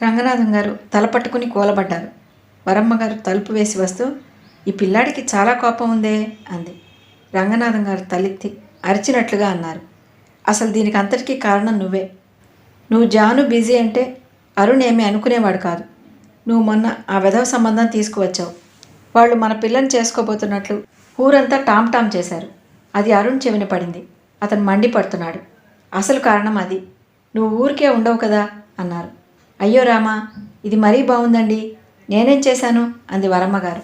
రంగనాథం గారు తల పట్టుకుని కూలబడ్డారు. వరమ్మగారు తలుపు వేసి వస్తూ, "ఈ పిల్లాడికి చాలా కోపం ఉందే" అంది. రంగనాథం గారు తలెత్తి అరిచినట్లుగా అన్నారు, "అసలు దీనికి అంతటికీ కారణం నువ్వే. నువ్వు జాను బిజీ అంటే అరుణ్ ఏమీ అనుకునేవాడు కాదు. నువ్వు మొన్న ఆ వెధవ సంబంధం తీసుకువచ్చావు. వాళ్ళు మన పిల్లని చేసుకోబోతున్నట్లు ఊరంతా టామ్ టామ్ చేశారు. అది అరుణ్ చెవిన పడింది. అతను మండిపడుతున్నాడు. అసలు కారణం అది. నువ్వు ఊరికే ఉండవు కదా" అన్నారు. "అయ్యో రామా, ఇది మరీ బాగుందండి. నేనేం చేశాను?" అంది వరమ్మగారు.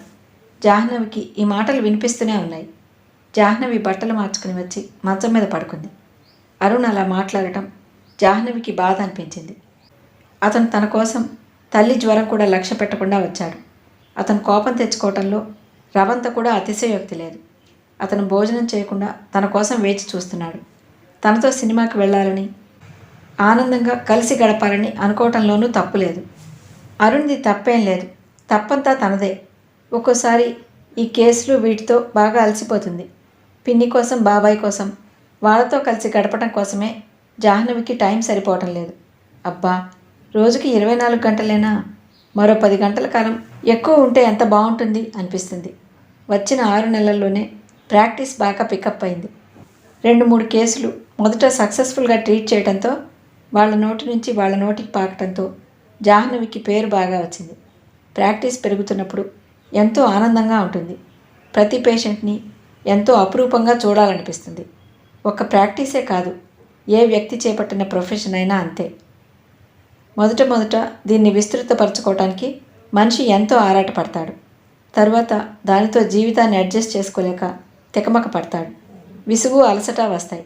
జాహ్నవికి ఈ మాటలు వినిపిస్తూనే ఉన్నాయి. జాహ్నవి బట్టలు మార్చుకుని వచ్చి మంచం మీద పడుకుంది. అరుణ్ అలా మాట్లాడటం జాహ్నవికి బాధ అనిపించింది. అతను తన కోసం తల్లి జ్వరం కూడా లక్ష్య పెట్టకుండా వచ్చాడు. అతను కోపం తెచ్చుకోవటంలో రవంత కూడా అతిశయోక్తి లేదు. అతను భోజనం చేయకుండా తన కోసం వేచి చూస్తున్నాడు. తనతో సినిమాకి వెళ్ళాలని, ఆనందంగా కలిసి గడపాలని అనుకోవటంలోనూ తప్పు లేదు. అరుణ్ది తప్పేం లేదు. తప్పంతా తనదే. ఒక్కోసారి ఈ కేసులు వీటితో బాగా అలసిపోతుంది. పిన్ని కోసం, బాబాయ్ కోసం, వాళ్ళతో కలిసి గడపడం కోసమే జాహ్నవికి టైం సరిపోవటం లేదు. అబ్బా, రోజుకి 24 గంటలైనా మరో 10 గంటల కాలం ఎక్కువ ఉంటే ఎంత బాగుంటుంది అనిపిస్తుంది. వచ్చిన 6 నెలల్లోనే ప్రాక్టీస్ బాగా పికప్ అయింది. 2-3 కేసులు మొదట సక్సెస్ఫుల్గా ట్రీట్ చేయడంతో, వాళ్ళ నోటి నుంచి వాళ్ళ నోటికి పాకటంతో జాహ్నవికి పేరు బాగా వచ్చింది. ప్రాక్టీస్ పెరుగుతున్నప్పుడు ఎంతో ఆనందంగా ఉంటుంది. ప్రతి పేషెంట్ని ఎంతో అపురూపంగా చూడాలనిపిస్తుంది. ఒక్క ప్రాక్టీసే కాదు, ఏ వ్యక్తి చేపట్టిన ప్రొఫెషన్ అయినా అంతే. మొదట దీన్ని విస్తృతపరచుకోవటానికి మనిషి ఎంతో ఆరాటపడతాడు. తరువాత దానితో జీవితాన్ని అడ్జస్ట్ చేసుకోలేక తికమక పడతాడు. విసుగు, అలసట వస్తాయి.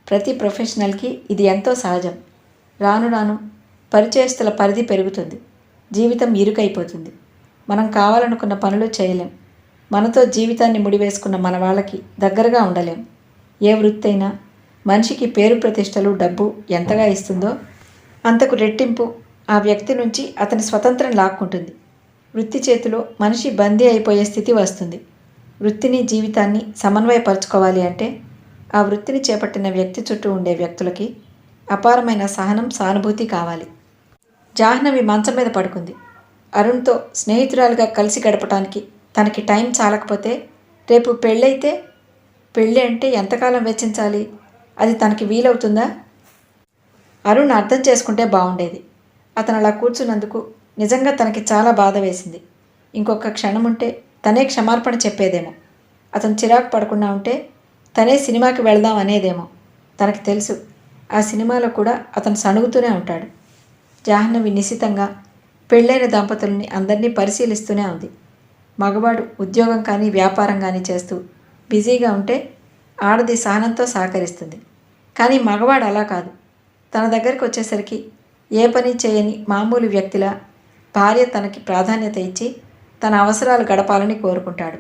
ప్రతి ప్రొఫెషనల్కి ఇది ఎంతో సహజం. రాను రాను పరిచయస్తుల పరిధి పెరుగుతుంది. జీవితం ఇరుకైపోతుంది. మనం కావాలనుకున్న పనులు చేయలేం. మనతో జీవితాన్ని ముడివేసుకున్న మన వాళ్ళకి దగ్గరగా ఉండలేం. ఏ వృత్తి అయినా మనిషికి పేరు ప్రతిష్టలు, డబ్బు ఎంతగా ఇస్తుందో అంతకు రెట్టింపు ఆ వ్యక్తి నుంచి అతని స్వతంత్రం లాక్కుంటుంది. వృత్తి చేతిలో మనిషి బందీ అయిపోయే స్థితి వస్తుంది. వృత్తిని, జీవితాన్ని సమన్వయపరచుకోవాలి అంటే ఆ వృత్తిని చేపట్టిన వ్యక్తి చుట్టూ ఉండే వ్యక్తులకి అపారమైన సహనం, సానుభూతి కావాలి. జాహ్నవి మంచం మీద పడుకుంది. అరుణ్తో స్నేహితురాలుగా కలిసి గడపటానికి తనకి టైం చాలకపోతే రేపు పెళ్ళైతే, పెళ్ళి అంటే ఎంతకాలం వెచ్చించాలి? అది తనకి వీలవుతుందా? అరుణ్ అర్థం చేసుకుంటే బాగుండేది. అతను అలా కూర్చున్నందుకు నిజంగా తనకి చాలా బాధ వేసింది. ఇంకొక క్షణం ఉంటే తనే క్షమార్పణ చెప్పేదేమో. అతను చిరాకు పడకుండా ఉంటే తనే సినిమాకి వెళదాం అనేదేమో. తనకి తెలుసు, ఆ సినిమాలో కూడా అతను సణుగుతూనే ఉంటాడు. జాహ్నవి నిశితంగా పెళ్ళైన దంపతుల్ని అందరినీ పరిశీలిస్తూనే ఉంది. మగవాడు ఉద్యోగం కానీ వ్యాపారం కానీ చేస్తూ బిజీగా ఉంటే ఆడది సహనంతో సహకరిస్తుంది. కానీ మగవాడు అలా కాదు. తన దగ్గరికి వచ్చేసరికి ఏ పని చేయని మామూలు వ్యక్తిలా భార్య తనకి ప్రాధాన్యత ఇచ్చి తన అవసరాలు గడపాలని కోరుకుంటాడు.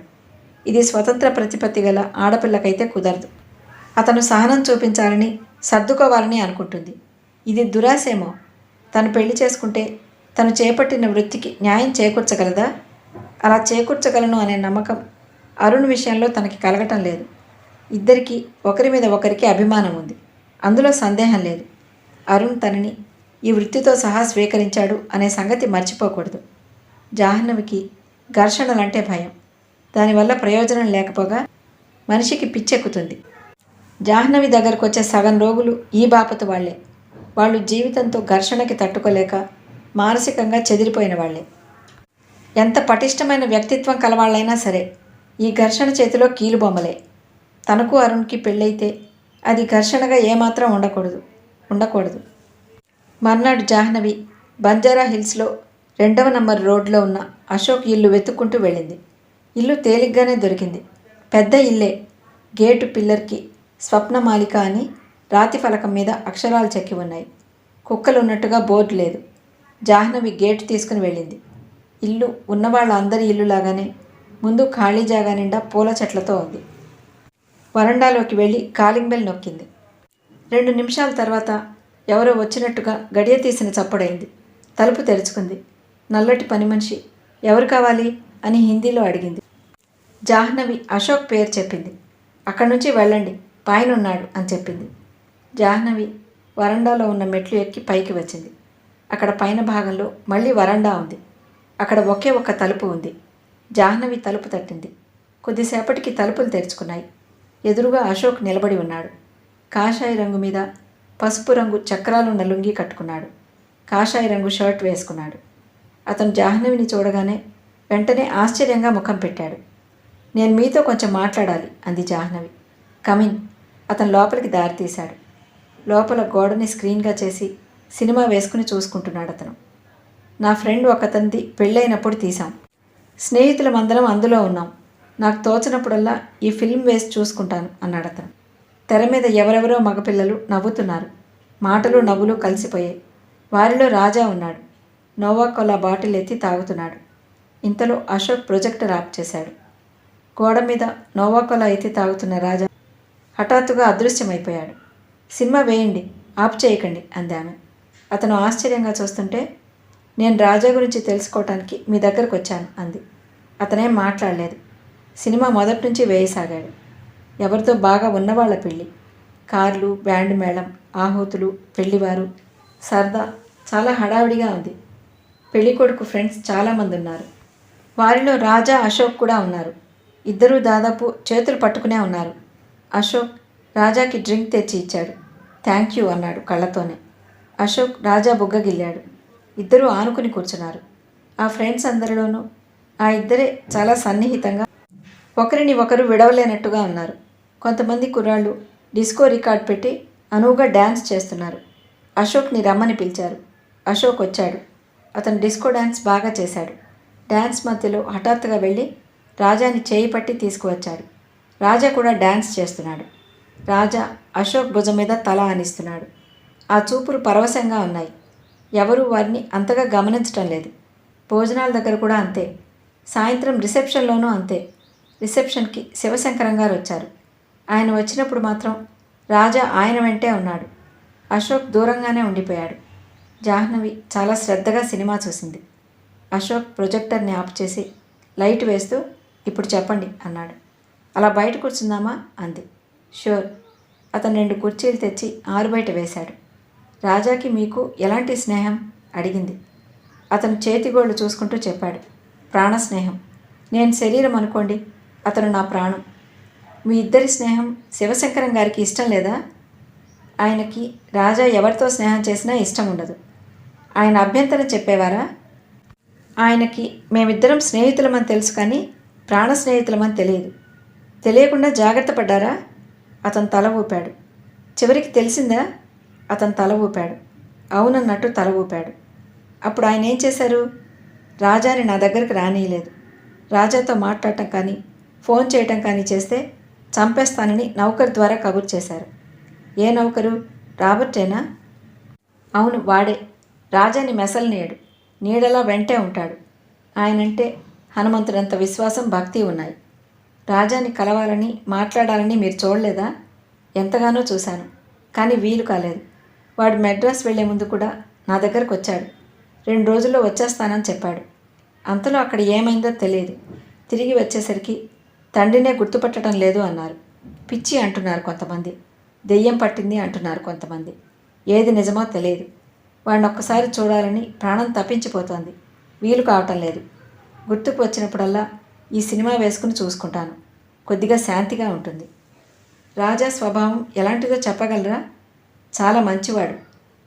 ఇది స్వతంత్ర ప్రతిపత్తి గల ఆడపిల్లకైతే కుదరదు. అతను సహనం చూపించాలని, సర్దుకోవాలని అనుకుంటుంది. ఇది దురాశేమో. తను పెళ్లి చేసుకుంటే తను చేపట్టిన వృత్తికి న్యాయం చేకూర్చగలదా? అలా చేకూర్చగలను అనే నమ్మకం అరుణ్ విషయంలో తనకి కలగటం లేదు. ఇద్దరికీ ఒకరి మీద ఒకరికి అభిమానం ఉంది. అందులో సందేహం లేదు. అరుణ్ తనని ఈ వృత్తితో సహా స్వీకరించాడు అనే సంగతి మర్చిపోకూడదు. జాహ్నవికి ఘర్షణలంటే భయం. దానివల్ల ప్రయోజనం లేకపోగా మనిషికి పిచ్చెక్కుతుంది. జాహ్నవి దగ్గరకు వచ్చే సగం రోగులు ఈ బాపతు వాళ్లే. వాళ్ళు జీవితంతో ఘర్షణకి తట్టుకోలేక మానసికంగా చెదిరిపోయిన వాళ్లే. ఎంత పటిష్టమైన వ్యక్తిత్వం కలవాళ్ళైనా సరే ఈ ఘర్షణ చేతిలో కీలుబొమ్మలే. తనకు అరుణ్కి పెళ్ళైతే అది ఘర్షణగా ఏమాత్రం ఉండకూడదు. మర్నాడు జాహ్నవి బంజారా హిల్స్లో 2వ నంబర్ రోడ్లో ఉన్న అశోక్ ఇల్లు వెతుక్కుంటూ వెళ్ళింది. ఇల్లు తేలిగ్గానే దొరికింది. పెద్ద ఇల్లే. గేటు పిల్లర్కి స్వప్నమాలిక అని రాతి ఫలకం మీద అక్షరాలు చెక్కి ఉన్నాయి. కుక్కలున్నట్టుగా బోర్డు లేదు. జాహ్నవి గేటు తీసుకుని వెళ్ళింది. ఇల్లు ఉన్నవాళ్ళ అందరి ఇల్లులాగానే ముందు ఖాళీ జాగా నిండా పూల చెట్లతో ఉంది. వరండాలోకి వెళ్ళి కాలింగ్ బెల్ నొక్కింది. 2 నిమిషాల తర్వాత ఎవరో వచ్చినట్టుగా గడియ తీసిన చప్పుడైంది. తలుపు తెరుచుకుంది. నల్లటి పని మనిషి ఎవరు కావాలి అని హిందీలో అడిగింది. జాహ్నవి అశోక్ పేరు చెప్పింది. అక్కడి నుంచి వెళ్ళండి, పైనున్నాడు అని చెప్పింది. జాహ్నవి వరండాలో ఉన్న మెట్లు ఎక్కి పైకి వచ్చింది. అక్కడ పైన భాగంలో మళ్ళీ వరండా ఉంది. అక్కడ ఒకే ఒక్క తలుపు ఉంది. జాహ్నవి తలుపు తట్టింది. కొద్దిసేపటికి తలుపులు తెరుచుకున్నాయి. ఎదురుగా అశోక్ నిలబడి ఉన్నాడు. కాషాయ రంగు మీద పసుపు రంగు చక్రాలున్న లుంగీ కట్టుకున్నాడు. కాషాయ రంగు షర్ట్ వేసుకున్నాడు. అతను జాహ్నవిని చూడగానే వెంటనే ఆశ్చర్యంగా ముఖం పెట్టాడు. నేను మీతో కొంచెం మాట్లాడాలి అంది జాహ్నవి. కమిన్. అతను లోపలికి దారి తీశాడు. లోపల గోడని స్క్రీన్గా చేసి సినిమా వేసుకుని చూసుకుంటున్నాడు అతను. నా ఫ్రెండ్ ఒకతనిది పెళ్ళైనప్పుడు తీశాం. స్నేహితులమందరం అందులో ఉన్నాం. నాకు తోచినప్పుడల్లా ఈ ఫిల్మ్ వేసి చూసుకుంటాను అన్నాడు అతను. తెర మీద ఎవరెవరో మగపిల్లలు నవ్వుతున్నారు. మాటలు నవ్వులు కలిసిపోయాయి. వారిలో రాజా ఉన్నాడు. నోవా కోలా బాటిల్ ఎత్తి తాగుతున్నాడు. ఇంతలో అశోక్ ప్రొజెక్టర్ ఆఫ్ చేశాడు. గోడ మీద నోవా కోలా ఎత్తి తాగుతున్న రాజా హఠాత్తుగా అదృశ్యమైపోయాడు. సినిమా వేయండి, ఆఫ్ చేయకండి అంది ఆమె. అతను ఆశ్చర్యంగా చూస్తుంటే, నేను రాజా గురించి తెలుసుకోవటానికి మీ దగ్గరకు వచ్చాను అంది. అతనేం మాట్లాడలేదు. సినిమా మొదటి నుంచి వేయసాగాడు. ఎవరితో బాగా ఉన్నవాళ్ల పెళ్ళి. కార్లు, బ్యాండ్ మేళం, ఆహూతులు, పెళ్లివారు, సరదా. చాలా హడావిడిగా ఉంది. పెళ్ళికొడుకు ఫ్రెండ్స్ చాలామంది ఉన్నారు. వారిలో రాజా, అశోక్ కూడా ఉన్నారు. ఇద్దరూ దాదాపు చేతులు పట్టుకునే ఉన్నారు. అశోక్ రాజాకి డ్రింక్ తెచ్చి ఇచ్చాడు. థ్యాంక్ యూ అన్నాడు కళ్ళతోనే. అశోక్ రాజా బుగ్గగిల్లాడు. ఇద్దరూ ఆనుకుని కూర్చున్నారు. ఆ ఫ్రెండ్స్ అందరిలోనూ ఆ ఇద్దరే చాలా సన్నిహితంగా ఒకరిని ఒకరు విడవలేనట్టుగా ఉన్నారు. కొంతమంది కుర్రాళ్ళు డిస్కో రికార్డ్ పెట్టి అనువుగా డ్యాన్స్ చేస్తున్నారు. అశోక్ని రమ్మని పిలిచారు. అశోక్ వచ్చాడు. అతను డిస్కో డ్యాన్స్ బాగా చేశాడు. డ్యాన్స్ మధ్యలో హఠాత్తుగా వెళ్ళి రాజాని చేయి పట్టి తీసుకువచ్చాడు. రాజా కూడా డ్యాన్స్ చేస్తున్నాడు. రాజా అశోక్ భుజం మీద తల ఆనిస్తున్నాడు. ఆ చూపులు పరవశంగా ఉన్నాయి. ఎవరూ వారిని అంతగా గమనించటం లేదు. భోజనాల దగ్గర కూడా అంతే. సాయంత్రం రిసెప్షన్లోనూ అంతే. రిసెప్షన్కి శివశంకరం గారు వచ్చారు. ఆయన వచ్చినప్పుడు మాత్రం రాజా ఆయన వెంటే ఉన్నాడు. అశోక్ దూరంగానే ఉండిపోయాడు. జాహ్నవి చాలా శ్రద్ధగా సినిమా చూసింది. అశోక్ ప్రొజెక్టర్ని ఆఫ్ చేసి లైట్ వేస్తూ, ఇప్పుడు చెప్పండి అన్నాడు. అలా బయట కూర్చుందామా అంది. షూర్. అతను 2 కుర్చీలు తెచ్చి ఆరుబయట వేశాడు. రాజాకి మీకు ఎలాంటి స్నేహం అడిగింది. అతను చేతిగోళ్ళు చూసుకుంటూ చెప్పాడు. ప్రాణ స్నేహం. నేను శరీరం అనుకోండి, అతను నా ప్రాణం. మీ ఇద్దరి స్నేహం శివశంకరం గారికి ఇష్టం లేదా? ఆయనకి రాజా ఎవరితో స్నేహం చేసినా ఇష్టం ఉండదు. ఆయన అభ్యంతరం చెప్పేవారా? ఆయనకి మేమిద్దరం స్నేహితులమని తెలుసు, కానీ ప్రాణ స్నేహితులమని తెలియదు. తెలియకుండా జాగ్రత్త పడ్డారా? అతను తల ఊపాడు. చివరికి తెలిసిందా? అతను తల ఊపాడు. అవునన్నట్టు తల ఊపాడు. అప్పుడు ఆయన ఏం చేశారు? రాజాని నా దగ్గరికి రానియలేదు. రాజాతో మాట్లాడటం కానీ ఫోన్ చేయటం కానీ చేస్తే చంపేస్తానని నౌకరు ద్వారా కబురు చేశారు. ఏ నౌకరు? రాబర్టేనా? అవును, వాడే. రాజాని మెసలనీయడు. నీడలా వెంటే ఉంటాడు. ఆయనంటే హనుమంతుడంత విశ్వాసం, భక్తి ఉన్నాయి. రాజాని కలవాలని మాట్లాడాలని మీరు చూడలేదా? ఎంతగానో చూశాను, కానీ వీలు కాలేదు. వాడు మెడ్రాస్ వెళ్లే ముందు కూడా నా దగ్గరకు వచ్చాడు. 2 రోజుల్లో వచ్చేస్తానని చెప్పాడు. అంతలో అక్కడ ఏమైందో తెలియదు. తిరిగి వచ్చేసరికి తండ్రినే గుర్తుపట్టడం లేదు అన్నారు. పిచ్చి అంటున్నారు కొంతమంది. దెయ్యం పట్టింది అంటున్నారు కొంతమంది. ఏది నిజమో తెలియదు. వాడిని ఒక్కసారి చూడాలని ప్రాణం తప్పించిపోతోంది. వీలు కావటం లేదు. గుర్తుకు వచ్చినప్పుడల్లా ఈ సినిమా వేసుకుని చూసుకుంటాను. కొద్దిగా శాంతిగా ఉంటుంది. రాజా స్వభావం ఎలాంటిదో చెప్పగలరా? చాలా మంచివాడు.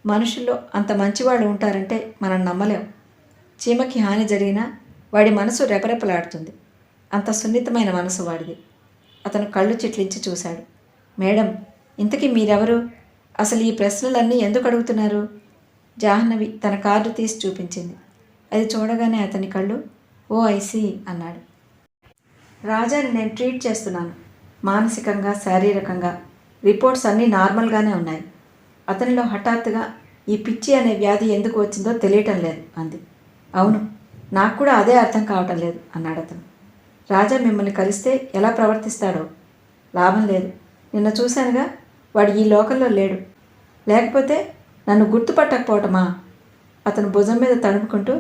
మనుషుల్లో అంత మంచివాళ్ళు ఉంటారంటే మనం నమ్మలేం. చీమకి హాని జరిగినా వాడి మనసు రెపరెపలాడుతుంది. అంత సున్నితమైన మనసు వాడిది. అతను కళ్ళు చిట్లించి చూశాడు. మేడం, ఇంతకీ మీరెవరు? అసలు ఈ ప్రశ్నలన్నీ ఎందుకు అడుగుతున్నారు? జాహ్నవి తన కార్డు తీసి చూపించింది. అది చూడగానే అతని కళ్ళు ఓ ఐసీ అన్నాడు. రాజాని నేను ట్రీట్ చేస్తున్నాను. మానసికంగా, శారీరకంగా రిపోర్ట్స్ అన్నీ నార్మల్గానే ఉన్నాయి. అతనిలో హఠాత్తుగా ఈ పిచ్చి అనే వ్యాధి ఎందుకు వచ్చిందో తెలియటం లేదు అంది. అవును, నాకు కూడా అదే అర్థం కావటం లేదు అన్నాడు అతను. రాజా మిమ్మల్ని కలిస్తే ఎలా ప్రవర్తిస్తాడో? లాభం లేదు. నిన్న చూశానుగా, వాడు ఈ లోకంలో లేడు. లేకపోతే నన్ను గుర్తుపట్టకపోవటమా? అతను భుజం మీద తడుముకుంటూ,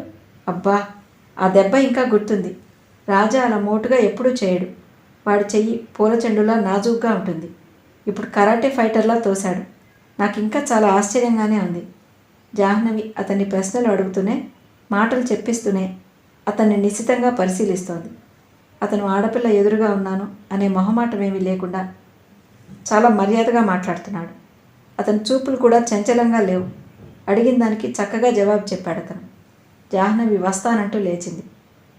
అబ్బా, ఆ దెబ్బ ఇంకా గుర్తుంది. రాజా అలా మోటుగా ఎప్పుడూ చేయడు. వాడి చెయ్యి పూల చెండులా నాజూగ్గా ఉంటుంది. ఇప్పుడు కరాటే ఫైటర్లా తోశాడు. నాకు ఇంకా చాలా ఆశ్చర్యంగానే ఉంది. జాహ్నవి అతన్ని ప్రశ్నలు అడుగుతూనే మాటలు చెప్పిస్తూనే అతన్ని నిశితంగా పరిశీలిస్తోంది. అతను ఆడపిల్ల ఎదురుగా ఉన్నాను అనే మొహమాటమేమీ లేకుండా చాలా మర్యాదగా మాట్లాడుతున్నాడు. అతని చూపులు కూడా చంచలంగా లేవు. అడిగిన దానికి చక్కగా జవాబు చెప్పాడు అతను. జాహ్నవి వస్తానంటూ లేచింది.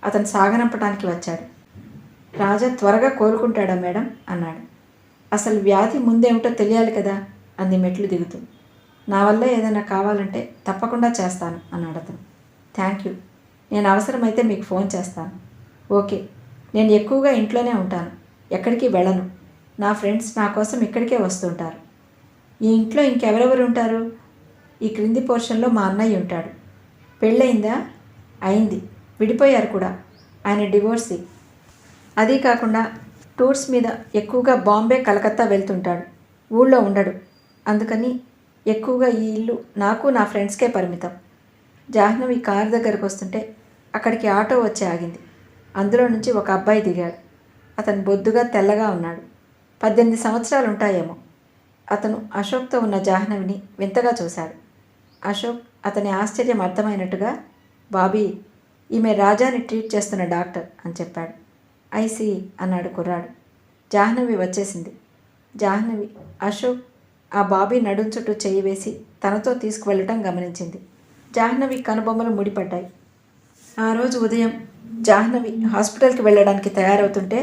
అతను సాగనంపడానికి వచ్చాడు. రాజా త్వరగా కోలుకుంటాడా మేడం అన్నాడు. అసలు వ్యాధి ముందేమిటో తెలియాలి కదా అంది మెట్లు దిగుతూ. నా వల్ల ఏదైనా కావాలంటే తప్పకుండా చేస్తాను అన్నాడు అతను. Thank you. నేను అవసరమైతే మీకు ఫోన్ చేస్తాను. ఓకే. నేను ఎక్కువగా ఇంట్లోనే ఉంటాను, ఎక్కడికి వెళ్ళను. నా ఫ్రెండ్స్ నా కోసం ఇక్కడికే వస్తుంటారు. ఈ ఇంట్లో ఇంకెవరెవరు ఉంటారు? ఈ క్రింది పోర్షన్లో మా అన్నయ్య ఉంటాడు. పెళ్ళయిందా? అయింది. విడిపోయారు కూడా. ఆయన డివోర్సీ. అదీ కాకుండా టూర్స్ మీద ఎక్కువగా బాంబే, కలకత్తా వెళ్తుంటాడు. ఊళ్ళో ఉండడు. అందుకని ఎక్కువగా ఈ ఇల్లు నాకు నా ఫ్రెండ్స్కే పరిమితం. జాహ్నవి కారు దగ్గరకు వస్తుంటే అక్కడికి ఆటో వచ్చి ఆగింది. అందులో నుంచి ఒక అబ్బాయి దిగాడు. అతను బొద్దుగా తెల్లగా ఉన్నాడు. 18 సంవత్సరాలు ఉంటాయేమో. అతను అశోక్తో ఉన్న జాహ్నవిని వింతగా చూశాడు. అశోక్ అతని ఆశ్చర్యం అర్థమైనట్టుగా, బాబీ, ఈమె రాజాని ట్రీట్ చేస్తున్న డాక్టర్ అని చెప్పాడు. ఐసీ అన్నాడు కుర్రాడు. జాహ్నవి వచ్చేసింది. జాహ్నవి అశోక్ ఆ బాబీ నడుం చుట్టూ చెయ్యి వేసి తనతో తీసుకువెళ్ళటం గమనించింది. జాహ్నవి కనుబొమ్మలు ముడిపడ్డాయి. ఆ రోజు ఉదయం జాహ్నవి హాస్పిటల్కి వెళ్ళడానికి తయారవుతుంటే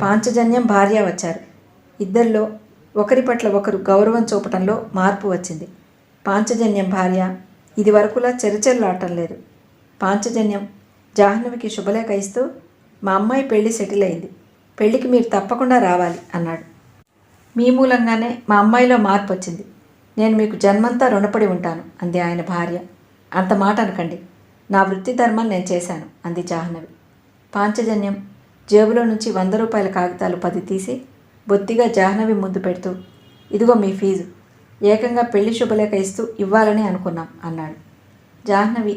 పాంచజన్యం భార్య వచ్చారు. ఇద్దరిలో ఒకరి పట్ల ఒకరు గౌరవం చూపటంలో మార్పు వచ్చింది. పాంచజన్యం భార్య ఇది వరకులా చెరచెల్లాడటం లేదు. పాంచజన్యం జాహ్నవికి శుభలేఖ ఇస్తూ, మా అమ్మాయి పెళ్లి సెటిల్ అయింది, పెళ్లికి మీరు తప్పకుండా రావాలి అన్నాడు. మీ మూలంగానే మా అమ్మాయిలో మార్పు వచ్చింది. నేను మీకు జన్మంతా రుణపడి ఉంటాను అంది ఆయన భార్య. అంత మాట అనకండి. నా వృత్తి ధర్మం నేను చేశాను అంది జాహ్నవి. పాంచజన్యం జేబులో నుంచి 100 రూపాయల కాగితాలు 10 తీసి బొత్తిగా జాహ్నవి ముందు పెడుతూ, ఇదిగో మీ ఫీజు, ఏకంగా పెళ్లి శుభలేఖ ఇస్తూ ఇవ్వాలని అనుకున్నాం అన్నాడు. జాహ్నవి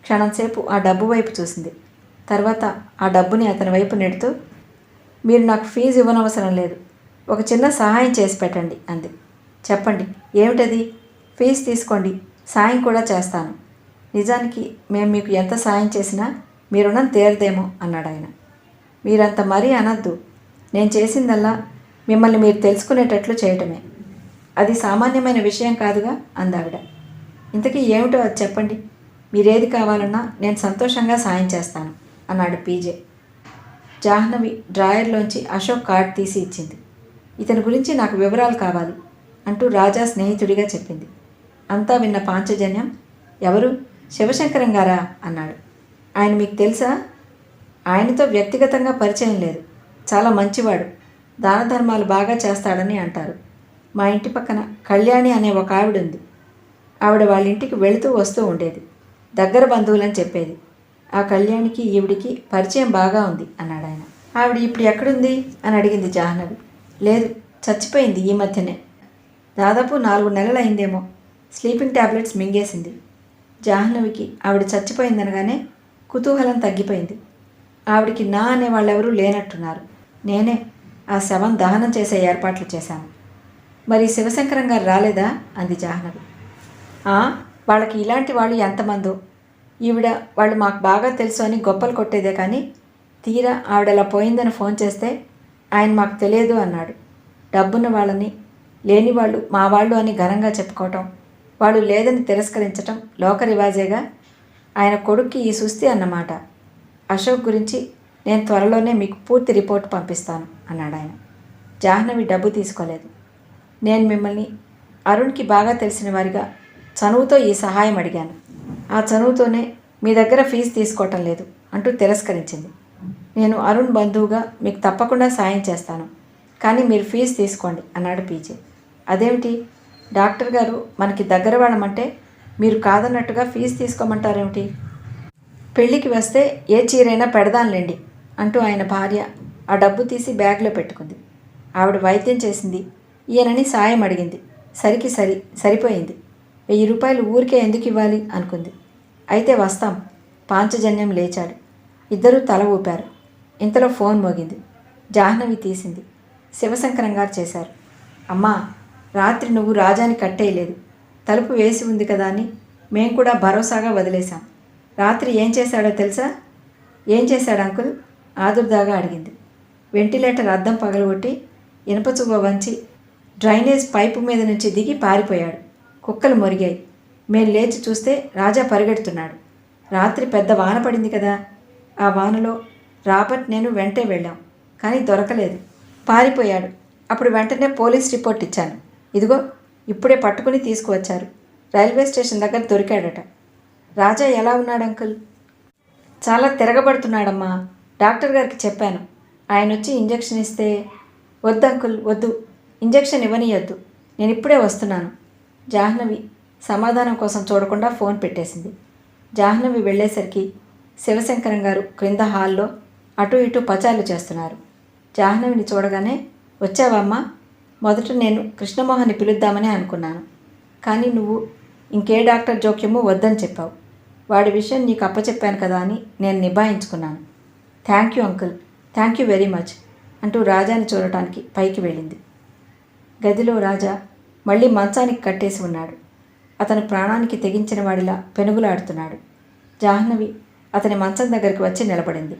క్షణంసేపు ఆ డబ్బు వైపు చూసింది. తర్వాత ఆ డబ్బుని అతని వైపు నెడుతూ, మీరు నాకు ఫీజు ఇవ్వనవసరం లేదు, ఒక చిన్న సహాయం చేసి పెట్టండి అంది. చెప్పండి, ఏమిటది? ఫీజు తీసుకోండి, సాయం కూడా చేస్తాను. నిజానికి మేము మీకు ఎంత సాయం చేసినా మీ రుణం తీరదేమో అన్నాడు ఆయన. మీరంత మరీ అనద్దు. నేను చేసిందల్లా మిమ్మల్ని మీరు తెలుసుకునేటట్లు చేయటమే. అది సామాన్యమైన విషయం కాదుగా అందావిడ. ఇంతకీ ఏమిటో అది చెప్పండి. మీరేది కావాలన్నా నేను సంతోషంగా సాయం చేస్తాను అన్నాడు పీజే. జాహ్నవి డ్రాయర్లోంచి అశోక్ కార్డ్ తీసి ఇచ్చింది. ఇతని గురించి నాకు వివరాలు కావాలి అంటూ రాజా స్నేహితుడిగా చెప్పింది. అంతా విన్న పాంచజన్యం, ఎవరు? శివశంకరం గారా అన్నాడు. ఆయన మీకు తెలుసా? ఆయనతో వ్యక్తిగతంగా పరిచయం లేదు. చాలా మంచివాడు, దాన ధర్మాలు బాగా చేస్తాడని అంటారు. మా ఇంటి పక్కన కళ్యాణి అనే ఒక ఆవిడ ఉంది. ఆవిడ వాళ్ళ ఇంటికి వెళుతూ వస్తూ ఉండేది. దగ్గర బంధువులని చెప్పేది. ఆ కళ్యాణికి ఈవిడికి పరిచయం బాగా ఉంది అన్నాడు ఆయన. ఆవిడ ఇప్పుడు ఎక్కడుంది అని అడిగింది జాహ్నవి. లేదు, చచ్చిపోయింది ఈ మధ్యనే. దాదాపు 4 నెలలు అయిందేమో. Sleeping tablets మింగేసింది. జాహ్నవికి ఆవిడ చచ్చిపోయిందనగానే కుతూహలం తగ్గిపోయింది. ఆవిడికి నా అనే వాళ్ళెవరూ లేనట్టున్నారు. నేనే ఆ శవం దహనం చేసే ఏర్పాట్లు చేశాను. మరి శివశంకరం గారు రాలేదా అంది జాహ్నవి. వాళ్ళకి ఇలాంటి వాళ్ళు ఎంతమందో. ఈవిడ వాళ్ళు మాకు బాగా తెలుసు అని గొప్పలు కొట్టేదే కానీ తీరా ఆవిడలా పోయిందని ఫోన్ చేస్తే ఆయన మాకు తెలియదు అన్నాడు. డబ్బున్న వాళ్ళని లేని వాళ్ళు మా వాళ్ళు అని ఘనంగా చెప్పుకోవటం, వాళ్ళు లేదని తిరస్కరించటం లోక రివాజేగా. ఆయన కొడుక్కి ఈ సుస్థి అన్నమాట. అశోక్ గురించి నేను త్వరలోనే మీకు పూర్తి రిపోర్ట్ పంపిస్తాను అన్నాడు ఆయన. జాహ్నవి డబ్బు తీసుకోలేదు. నేను మిమ్మల్ని అరుణ్కి బాగా తెలిసిన వారిగా చనువుతో ఈ సహాయం అడిగాను. ఆ చనువుతోనే మీ దగ్గర ఫీజు తీసుకోవటం లేదు అంటూ తిరస్కరించింది. నేను అరుణ్ బంధువుగా మీకు తప్పకుండా సాయం చేస్తాను, కానీ మీరు ఫీజు తీసుకోండి అన్నాడు పీజే. అదేమిటి డాక్టర్ గారు, మనకి దగ్గర వాళ్ళమంటే మీరు కాదన్నట్టుగా ఫీజు తీసుకోమంటారేమిటి? పెళ్ళికి వస్తే ఏ చీరైనా పెడదాంలేండి అంటూ ఆయన భార్య ఆ డబ్బు తీసి బ్యాగ్లో పెట్టుకుంది. ఆవిడ వైద్యం చేసింది, ఈయనని సాయం అడిగింది. సరిపోయింది. 1000 రూపాయలు ఊరికే ఎందుకు ఇవ్వాలి అనుకుంది. అయితే వస్తాం. పాంచజన్యం లేచాడు. ఇద్దరూ తల ఊపారు. ఇంతలో ఫోన్ మోగింది. జాహ్నవి తీసింది. శివశంకరం గారు చేశారు. అమ్మా, రాత్రి నువ్వు రాజాని కట్టేయలేదు, తలుపు వేసి ఉంది కదా అని మేం కూడా భరోసాగా వదిలేశాం. రాత్రి ఏం చేశాడో తెలుసా? ఏం చేశాడు అంకుల్? ఆదుర్దాగా అడిగింది. వెంటిలేటర్ అద్దం పగలగొట్టి ఇనపచువ్వ వంచి డ్రైనేజ్ పైపు మీద నుంచి దిగి పారిపోయాడు. కుక్కలు మొరిగాయి. మేం లేచి చూస్తే రాజా పరిగెడుతున్నాడు. రాత్రి పెద్ద వాన పడింది కదా, ఆ వానలో రాబర్ట్ నేను వెంటే వెళ్ళాం. కానీ దొరకలేదు. పారిపోయాడు. అప్పుడు వెంటనే పోలీస్ రిపోర్ట్ ఇచ్చాను. ఇదిగో ఇప్పుడే పట్టుకుని తీసుకువచ్చారు. రైల్వే స్టేషన్ దగ్గర దొరికాడట. రాజా ఎలా ఉన్నాడు అంకుల్? చాలా తిరగబడుతున్నాడమ్మా. డాక్టర్ గారికి చెప్పాను. ఆయన వచ్చి ఇంజెక్షన్ ఇస్తే. వద్దు అంకుల్, వద్దు. ఇంజెక్షన్ ఇవ్వనీయొద్దు. నేను ఇప్పుడే వస్తున్నాను. జాహ్నవి సమాధానం కోసం చూడకుండా ఫోన్ పెట్టేసింది. జాహ్నవి వెళ్ళేసరికి శివశంకరం గారు క్రింద హాల్లో అటు ఇటు పచారులు చేస్తున్నారు. జాహ్నవిని చూడగానే, వచ్చావమ్మా? మొదట నేను కృష్ణమోహన్ని పిలుద్దామని అనుకున్నాను. కానీ నువ్వు ఇంకే డాక్టర్ జోక్యము వద్దని చెప్పావు. వాడి విషయం నీకు అప్పచెప్పాను కదా అని నేను నిభాయించుకున్నాను. Thank you uncle, thank you very much అంటూ రాజాని చూడటానికి పైకి వెళ్ళింది. గదిలో రాజా మళ్ళీ మంచానికి కట్టేసి ఉన్నాడు. అతను ప్రాణానికి తెగించిన వాడిలా పెనుగులాడుతున్నాడు. జాహ్నవి అతని మంచం దగ్గరికి వచ్చి నిలబడింది.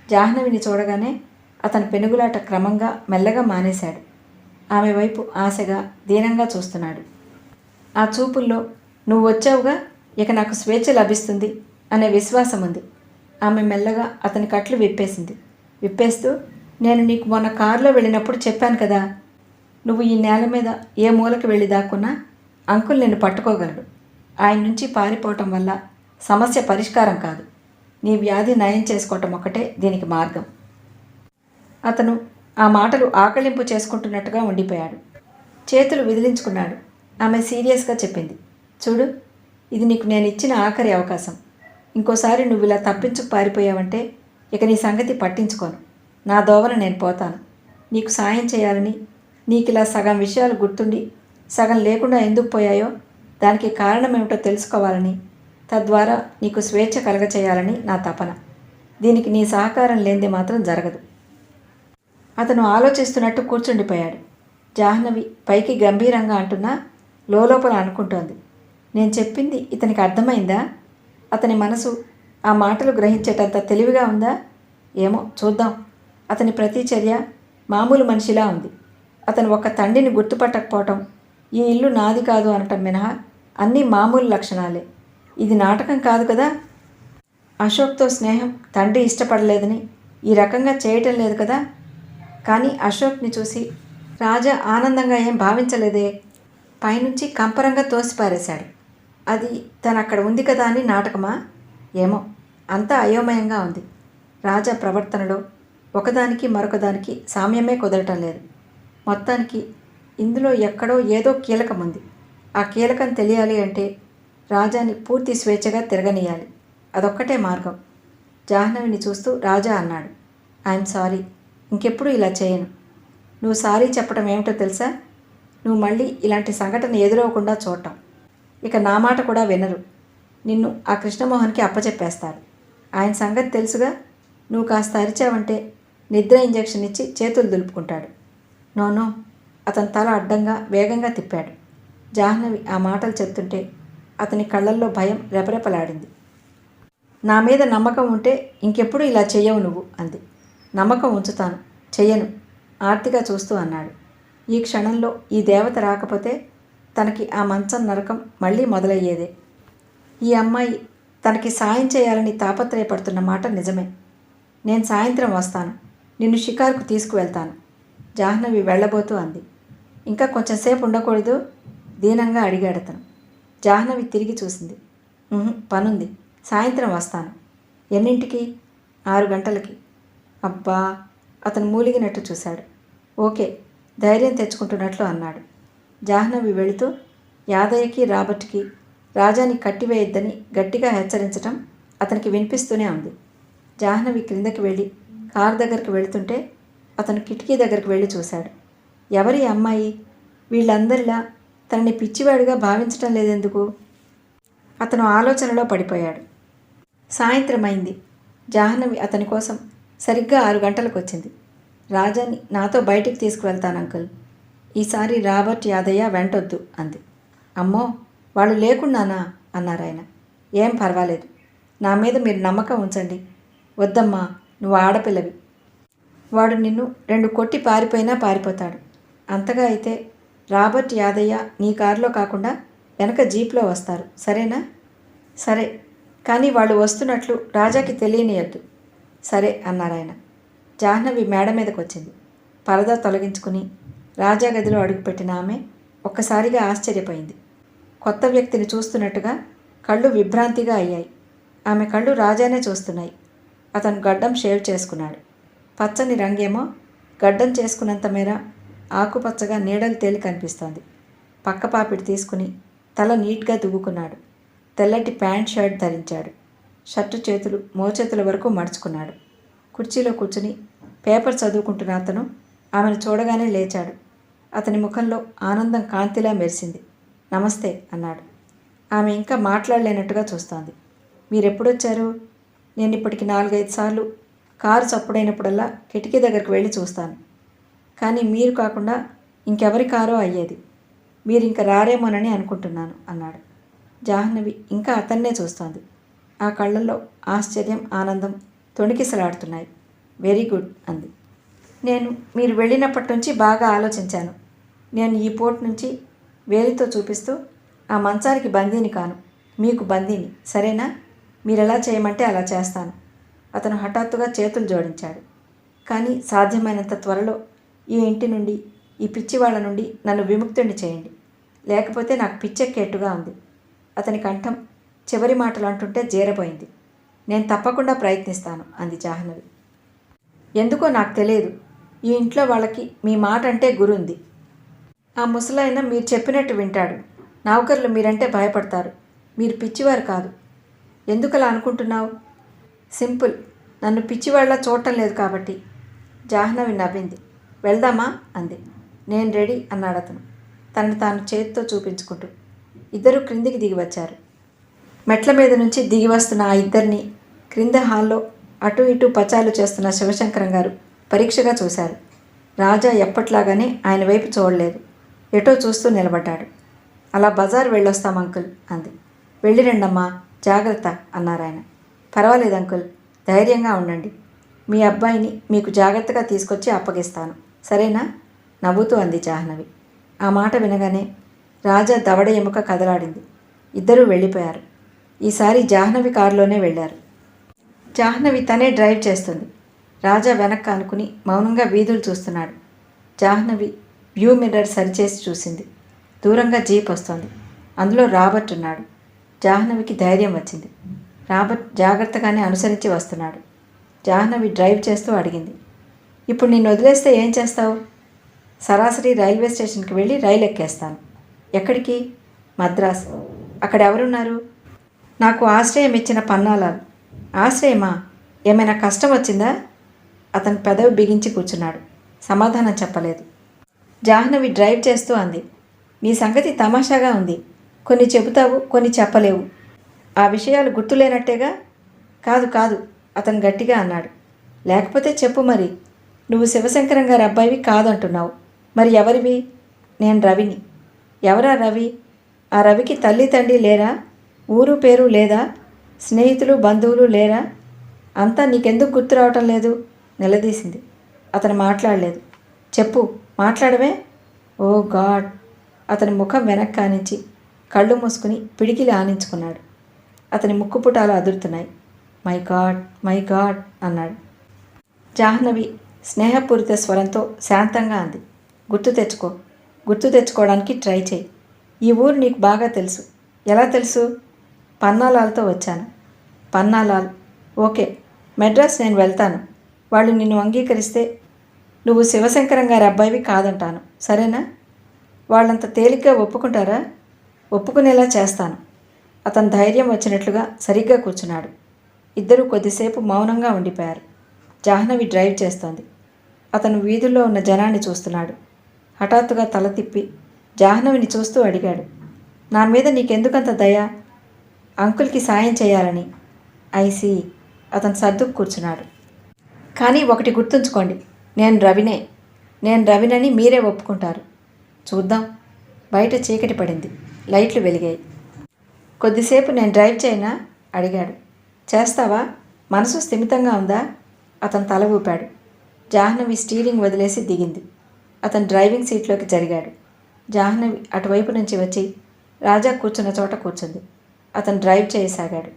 జాహ్నవిని చూడగానే అతని పెనుగులాట క్రమంగా మెల్లగా మానేశాడు. ఆమె వైపు ఆశగా దీనంగా చూస్తున్నాడు. ఆ చూపుల్లో నువ్వు వచ్చావుగా, ఇక నాకు స్వేచ్ఛ లభిస్తుంది అనే విశ్వాసం ఉంది. ఆమె మెల్లగా అతని కట్లు విప్పేసింది. విప్పేస్తూ, నేను నీకు మొన్న కారులో వెళ్ళినప్పుడు చెప్పాను కదా, నువ్వు ఈ నేల మీద ఏ మూలకి వెళ్ళి దాక్కున్నా అంకుల్ నిన్ను పట్టుకోగలడు. ఆయన నుంచి పారిపోవటం వల్ల సమస్య పరిష్కారం కాదు. నీ వ్యాధి నయం చేసుకోవటం ఒక్కటే దీనికి మార్గం. అతను ఆ మాటలు ఆకలింపు చేసుకుంటున్నట్టుగా ఉండిపోయాడు. చేతులు విదిలించుకున్నాడు. ఆమె సీరియస్గా చెప్పింది, చూడు, ఇది నీకు నేను ఇచ్చిన ఆఖరి అవకాశం. ఇంకోసారి నువ్వు ఇలా తప్పించుకు పారిపోయావంటే ఇక నీ సంగతి పట్టించుకోను. నా దోవన నేను పోతాను. నీకు సాయం చేయాలని, నీకు ఇలా సగం విషయాలు గుర్తుండి సగం లేకుండా ఎందుకు పోయాయో దానికి కారణం ఏమిటో తెలుసుకోవాలని, తద్వారా నీకు స్వేచ్ఛ కలగచేయాలని నా తపన. దీనికి నీ సహకారం లేనిది మాత్రం జరగదు. అతను ఆలోచిస్తున్నట్టు కూర్చుండిపోయాడు. జాహ్నవి పైకి గంభీరంగా అంటున్నా లోపల అనుకుంటోంది, నేను చెప్పింది ఇతనికి అర్థమైందా? అతని మనసు ఆ మాటలు గ్రహించేటంత తెలివిగా ఉందా? ఏమో చూద్దాం. అతని ప్రతి చర్య మామూలు మనిషిలా ఉంది. అతను ఒక తండ్రిని గుర్తుపట్టకపోవటం, ఈ ఇల్లు నాది కాదు అనటం మినహా అన్నీ మామూలు లక్షణాలే. ఇది నాటకం కాదు కదా. అశోక్తో స్నేహం తండ్రి ఇష్టపడలేదని ఈ రకంగా చేయటం లేదు కదా. కానీ అశోక్ని చూసి రాజా ఆనందంగా ఏం భావించలేదే. పైనుంచి కంపరంగా తోసిపారేశాడు. అది తను అక్కడ ఉంది కదా అని నాటకమా? ఏమో, అంతా అయోమయంగా ఉంది. రాజా ప్రవర్తనలో ఒకదానికి మరొకదానికి సామ్యమే కుదరటం లేదు. మొత్తానికి ఇందులో ఎక్కడో ఏదో కీలకం ఉంది. ఆ కీలకం తెలియాలి అంటే రాజాని పూర్తి స్వేచ్ఛగా తిరగనీయాలి. అదొక్కటే మార్గం. జాహ్నవిని చూస్తూ రాజా అన్నాడు, ఐఎమ్ సారీ, ఇంకెప్పుడు ఇలా చేయను. నువ్వు సారీ చెప్పడం ఏమిటో తెలుసా? నువ్వు మళ్ళీ ఇలాంటి సంఘటన ఎదురవకుండా చూడటం. ఇక నా మాట కూడా వినరు. నిన్ను ఆ కృష్ణమోహన్కి అప్పచెప్పేస్తారు. ఆయన సంగతి తెలుసుగా. నువ్వు కాస్త అరిచావంటే నిద్ర ఇంజెక్షన్ ఇచ్చి చేతులు దులుపుకుంటాడు. నో, అతని తల అడ్డంగా వేగంగా తిప్పాడు. జాహ్నవి ఆ మాటలు చెప్తుంటే అతని కళ్ళల్లో భయం రెపరెపలాడింది. నా మీద నమ్మకం ఉంటే ఇంకెప్పుడు ఇలా చెయ్యవు నువ్వు అంది. నమ్మకం ఉంచుతాను, చెయ్యను ఆర్తిగా చూస్తూ అన్నాడు. ఈ క్షణంలో ఈ దేవత రాకపోతే తనకి ఆ మంచం నరకం మళ్ళీ మొదలయ్యేదే. ఈ అమ్మాయి తనకి సాయం చేయాలని తాపత్రయపడుతున్న మాట నిజమే. నేను సాయంత్రం వస్తాను, నిన్ను షికారుకు తీసుకువెళ్తాను. జాహ్నవి వెళ్ళబోతూ అంది. ఇంకా కొంచెంసేపు ఉండకూడదు దీనంగా అడిగాడతను. జాహ్నవి తిరిగి చూసింది. పనుంది, సాయంత్రం వస్తాను. ఎన్నింటికి? 6 గంటలకి. అబ్బా, అతను మూలిగినట్టు చూశాడు. ఓకే, ధైర్యం తెచ్చుకుంటున్నట్లు అన్నాడు. జాహ్నవి వెళుతూ యాదయ్యకి రాబర్ట్కి రాజాని కట్టివేయొద్దని గట్టిగా హెచ్చరించటం అతనికి వినిపిస్తూనే ఉంది. జాహ్నవి క్రిందకి వెళ్ళి కారు దగ్గరికి వెళుతుంటే అతను కిటికీ దగ్గరికి వెళ్ళి చూశాడు. ఎవరి అమ్మాయి? వీళ్ళందరిలా తనని పిచ్చివాడిగా భావించటం లేదెందుకు? అతను ఆలోచనలో పడిపోయాడు. సాయంత్రం అయింది. జాహ్నవి అతని కోసం సరిగ్గా 6 గంటలకు వచ్చింది. రాజాని నాతో బయటికి తీసుకువెళ్తాను అంకుల్. ఈసారి రాబర్ట్ యాదయ్య వెంటొద్దు అంది. అమ్మో, వాళ్ళు లేకుండానా? అన్నారాయన. ఏం పర్వాలేదు, నా మీద మీరు నమ్మకం ఉంచండి. వద్దమ్మా, నువ్వు ఆడపిల్లవి. వాడు నిన్ను 2 కొట్టి పారిపోయినా పారిపోతాడు. అంతగా అయితే రాబర్ట్, యాదయ్య నీ కారులో కాకుండా వెనక జీప్లో వస్తారు, సరేనా? సరే, కానీ వాళ్ళు వస్తున్నట్లు రాజాకి తెలియనియద్దు. సరే అన్నారాయన. జాహ్నవి మేడ మీదకి వచ్చింది. పరదా తొలగించుకుని రాజా గదిలో అడుగుపెట్టిన ఆమె ఒక్కసారిగా ఆశ్చర్యపోయింది. కొత్త వ్యక్తిని చూస్తున్నట్టుగా కళ్ళు విభ్రాంతిగా అయ్యాయి. ఆమె కళ్ళు రాజానే చూస్తున్నాయి. అతను గడ్డం షేవ్ చేసుకున్నాడు. పచ్చని రంగేమో గడ్డం చేసుకున్నంత మేర ఆకుపచ్చగా నీడలు తేలి కనిపిస్తోంది. పక్కపాపిడి తీసుకుని తల నీట్గా దువ్వుకున్నాడు. తెల్లటి ప్యాంట్ షర్ట్ ధరించాడు. షర్టు చేతులు మోచేతుల వరకు మడుచుకున్నాడు. కుర్చీలో కూర్చుని పేపర్ చదువుకుంటున్న అతను ఆమెను చూడగానే లేచాడు. అతని ముఖంలో ఆనందం కాంతిలా మెరిసింది. నమస్తే అన్నాడు. ఆమె ఇంకా మాట్లాడలేనట్టుగా చూస్తోంది. మీరెప్పుడొచ్చారు? నేను ఇప్పటికి 4-5 సార్లు కారు చప్పుడైనప్పుడల్లా కిటికీ దగ్గరికి వెళ్ళి చూస్తాను. కానీ మీరు కాకుండా ఇంకెవరి కారో అయ్యేది. మీరు ఇంక రారేమోనని అనుకుంటున్నాను అన్నాడు. జాహ్నవి ఇంకా అతన్నే చూస్తోంది. ఆ కళ్ళల్లో ఆశ్చర్యం, ఆనందం తొణికిసలాడుతున్నాయి. వెరీ గుడ్ అంది. నేను మీరు వెళ్ళినప్పటి నుంచి బాగా ఆలోచించాను. నేను ఈ పోటు నుంచి వేలితో చూపిస్తూ ఆ మంచానికి బందీని కాను, మీకు బందీని, సరేనా? మీరెలా చేయమంటే అలా చేస్తాను. అతను హఠాత్తుగా చేతులు జోడించాడు. కానీ సాధ్యమైనంత త్వరలో ఈ ఇంటి నుండి, ఈ పిచ్చి వాళ్ళ నుండి నన్ను విముక్తుడిని చేయండి, లేకపోతే నాకు పిచ్చెక్కేట్టుగా ఉంది. అతని కంఠం చివరి మాటలు అంటుంటే జీరబోయింది. నేను తప్పకుండా ప్రయత్నిస్తాను అంది జాహ్నవి. ఎందుకో నాకు తెలియదు, ఈ ఇంట్లో వాళ్ళకి మీ మాట అంటే గురుంది. ఆ ముసలాయన మీరు చెప్పినట్టు వింటాడు. నౌకర్లు మీరంటే భయపడతారు. మీరు పిచ్చివారు కాదు. ఎందుకలా అనుకుంటున్నావు? సింపుల్, నన్ను పిచ్చివాళ్ళ చూడటం లేదు కాబట్టి. జాహ్నవి నవ్వింది. వెళ్దామా అంది. నేను రెడీ అన్నాడు అతను, తనని తాను చేతితో చూపించుకుంటూ. ఇద్దరూ క్రిందికి దిగి వచ్చారు. మెట్ల మీద నుంచి దిగి వస్తున్న ఆ ఇద్దరిని క్రింద హాల్లో అటు ఇటు పచాలు చేస్తున్న శివశంకరం గారు పరీక్షగా చూశారు. రాజా ఎప్పట్లాగానే ఆయన వైపు చూడలేదు. ఎటో చూస్తూ నిలబడ్డాడు. అలా బజార్ వెళ్ళొస్తాం అంకుల్ అంది. వెళ్ళి రండమ్మా, జాగ్రత్త అన్నారాయన. పర్వాలేదు అంకుల్, ధైర్యంగా ఉండండి. మీ అబ్బాయిని మీకు జాగ్రత్తగా తీసుకొచ్చి అప్పగిస్తాను, సరేనా? నవ్వుతూ అంది జాహ్నవి. ఆ మాట వినగానే రాజా దవడ ఎముక కదలాడింది. ఇద్దరూ వెళ్ళిపోయారు. ఈసారి జాహ్నవి కారులోనే వెళ్ళారు. జాహ్నవి తనే డ్రైవ్ చేస్తుంది. రాజా వెనక్కి అనుకుని మౌనంగా వీధులు చూస్తున్నాడు. జాహ్నవి వ్యూ మిర్రర్ సరిచేసి చూసింది. దూరంగా జీప్ వస్తోంది. అందులో రాబర్ట్ ఉన్నాడు. జాహ్నవికి ధైర్యం వచ్చింది. రాబర్ట్ జాగ్రత్తగానే అనుసరించి వస్తున్నాడు. జాహ్నవి డ్రైవ్ చేస్తూ అడిగింది, ఇప్పుడు నిన్ను వదిలేస్తే ఏం చేస్తావు? సరాసరి రైల్వే స్టేషన్కి వెళ్ళి రైలు ఎక్కేస్తాను. ఎక్కడికి? మద్రాస్. అక్కడ ఎవరున్నారు? నాకు ఆశ్రయం ఇచ్చిన పన్నాలాలు. ఆశ్రయమా? ఏమైనా కష్టం వచ్చిందా? అతను పెదవి బిగించి కూర్చున్నాడు. సమాధానం చెప్పలేదు. జాహ్నవి డ్రైవ్ చేస్తూ అంది, నీ సంగతి తమాషాగా ఉంది. కొన్ని చెబుతావు, కొన్ని చెప్పలేవు. ఆ విషయాలు గుర్తులేనట్టేగా? కాదు కాదు, అతను గట్టిగా అన్నాడు. లేకపోతే చెప్పు మరి. నువ్వు శివశంకరం గారి అబ్బాయివి కాదంటున్నావు. మరి ఎవరివి? నేను రవిని. ఎవరా రవి? ఆ రవికి తల్లి తండ్రి లేరా? ఊరు పేరు లేదా? స్నేహితులు బంధువులు లేరా? అంతా నీకెందుకు గుర్తు రావటం లేదు? నిలదీసింది. అతను మాట్లాడలేదు. చెప్పు, మాట్లాడవే. ఓ గాడ్! అతని ముఖం వెనక్కి ఆనించి కళ్ళు మూసుకుని పిడికిలి ఆనించుకున్నాడు. అతని ముక్కుపుటాలు అదురుతున్నాయి. మై గాడ్, మై గాడ్ అన్నాడు. జాహ్నవి స్నేహపూరిత స్వరంతో శాంతంగా అంది, గుర్తు తెచ్చుకోవడానికి ట్రై చేయి. ఈ ఊరు నీకు బాగా తెలుసు. ఎలా తెలుసు? పన్నాలాలతో వచ్చాను. పన్నాలాల్, ఓకే. మెడ్రాస్ నేను వెళ్తాను. వాళ్ళు నిన్ను అంగీకరిస్తే నువ్వు శివశంకరం గారి అబ్బాయివి కాదంటాను, సరేనా? వాళ్ళంత తేలిగ్గా ఒప్పుకుంటారా? ఒప్పుకునేలా చేస్తాను. అతను ధైర్యం వచ్చినట్లుగా సరిగ్గా కూర్చున్నాడు. ఇద్దరూ కొద్దిసేపు మౌనంగా ఉండిపోయారు. జాహ్నవి డ్రైవ్ చేస్తోంది. అతను వీధుల్లో ఉన్న జనాన్ని చూస్తున్నాడు. హఠాత్తుగా తల తిప్పి జాహ్నవిని చూస్తూ అడిగాడు, నా మీద నీకెందుకంత దయ? అంకుల్కి సాయం చేయాలని. ఐసీ. అతను సర్దుకు కూర్చున్నాడు. కానీ ఒకటి గుర్తుంచుకోండి, నేను రవినని మీరే ఒప్పుకుంటారు. చూద్దాం. బయట చీకటి పడింది. లైట్లు వెలిగాయి. కొద్దిసేపు నేను డ్రైవ్ చేయనా అడిగాడు. చేస్తావా? మనసు స్థిమితంగా ఉందా? అతను తల ఊపాడు. జాహ్నవి స్టీరింగ్ వదిలేసి దిగింది. అతను డ్రైవింగ్ సీట్లోకి జరిగాడు. జాహ్నవి అటువైపు నుంచి వచ్చి రాజా కూర్చున్న చోట కూర్చుంది. అతను డ్రైవ్ చేయసాగాడు.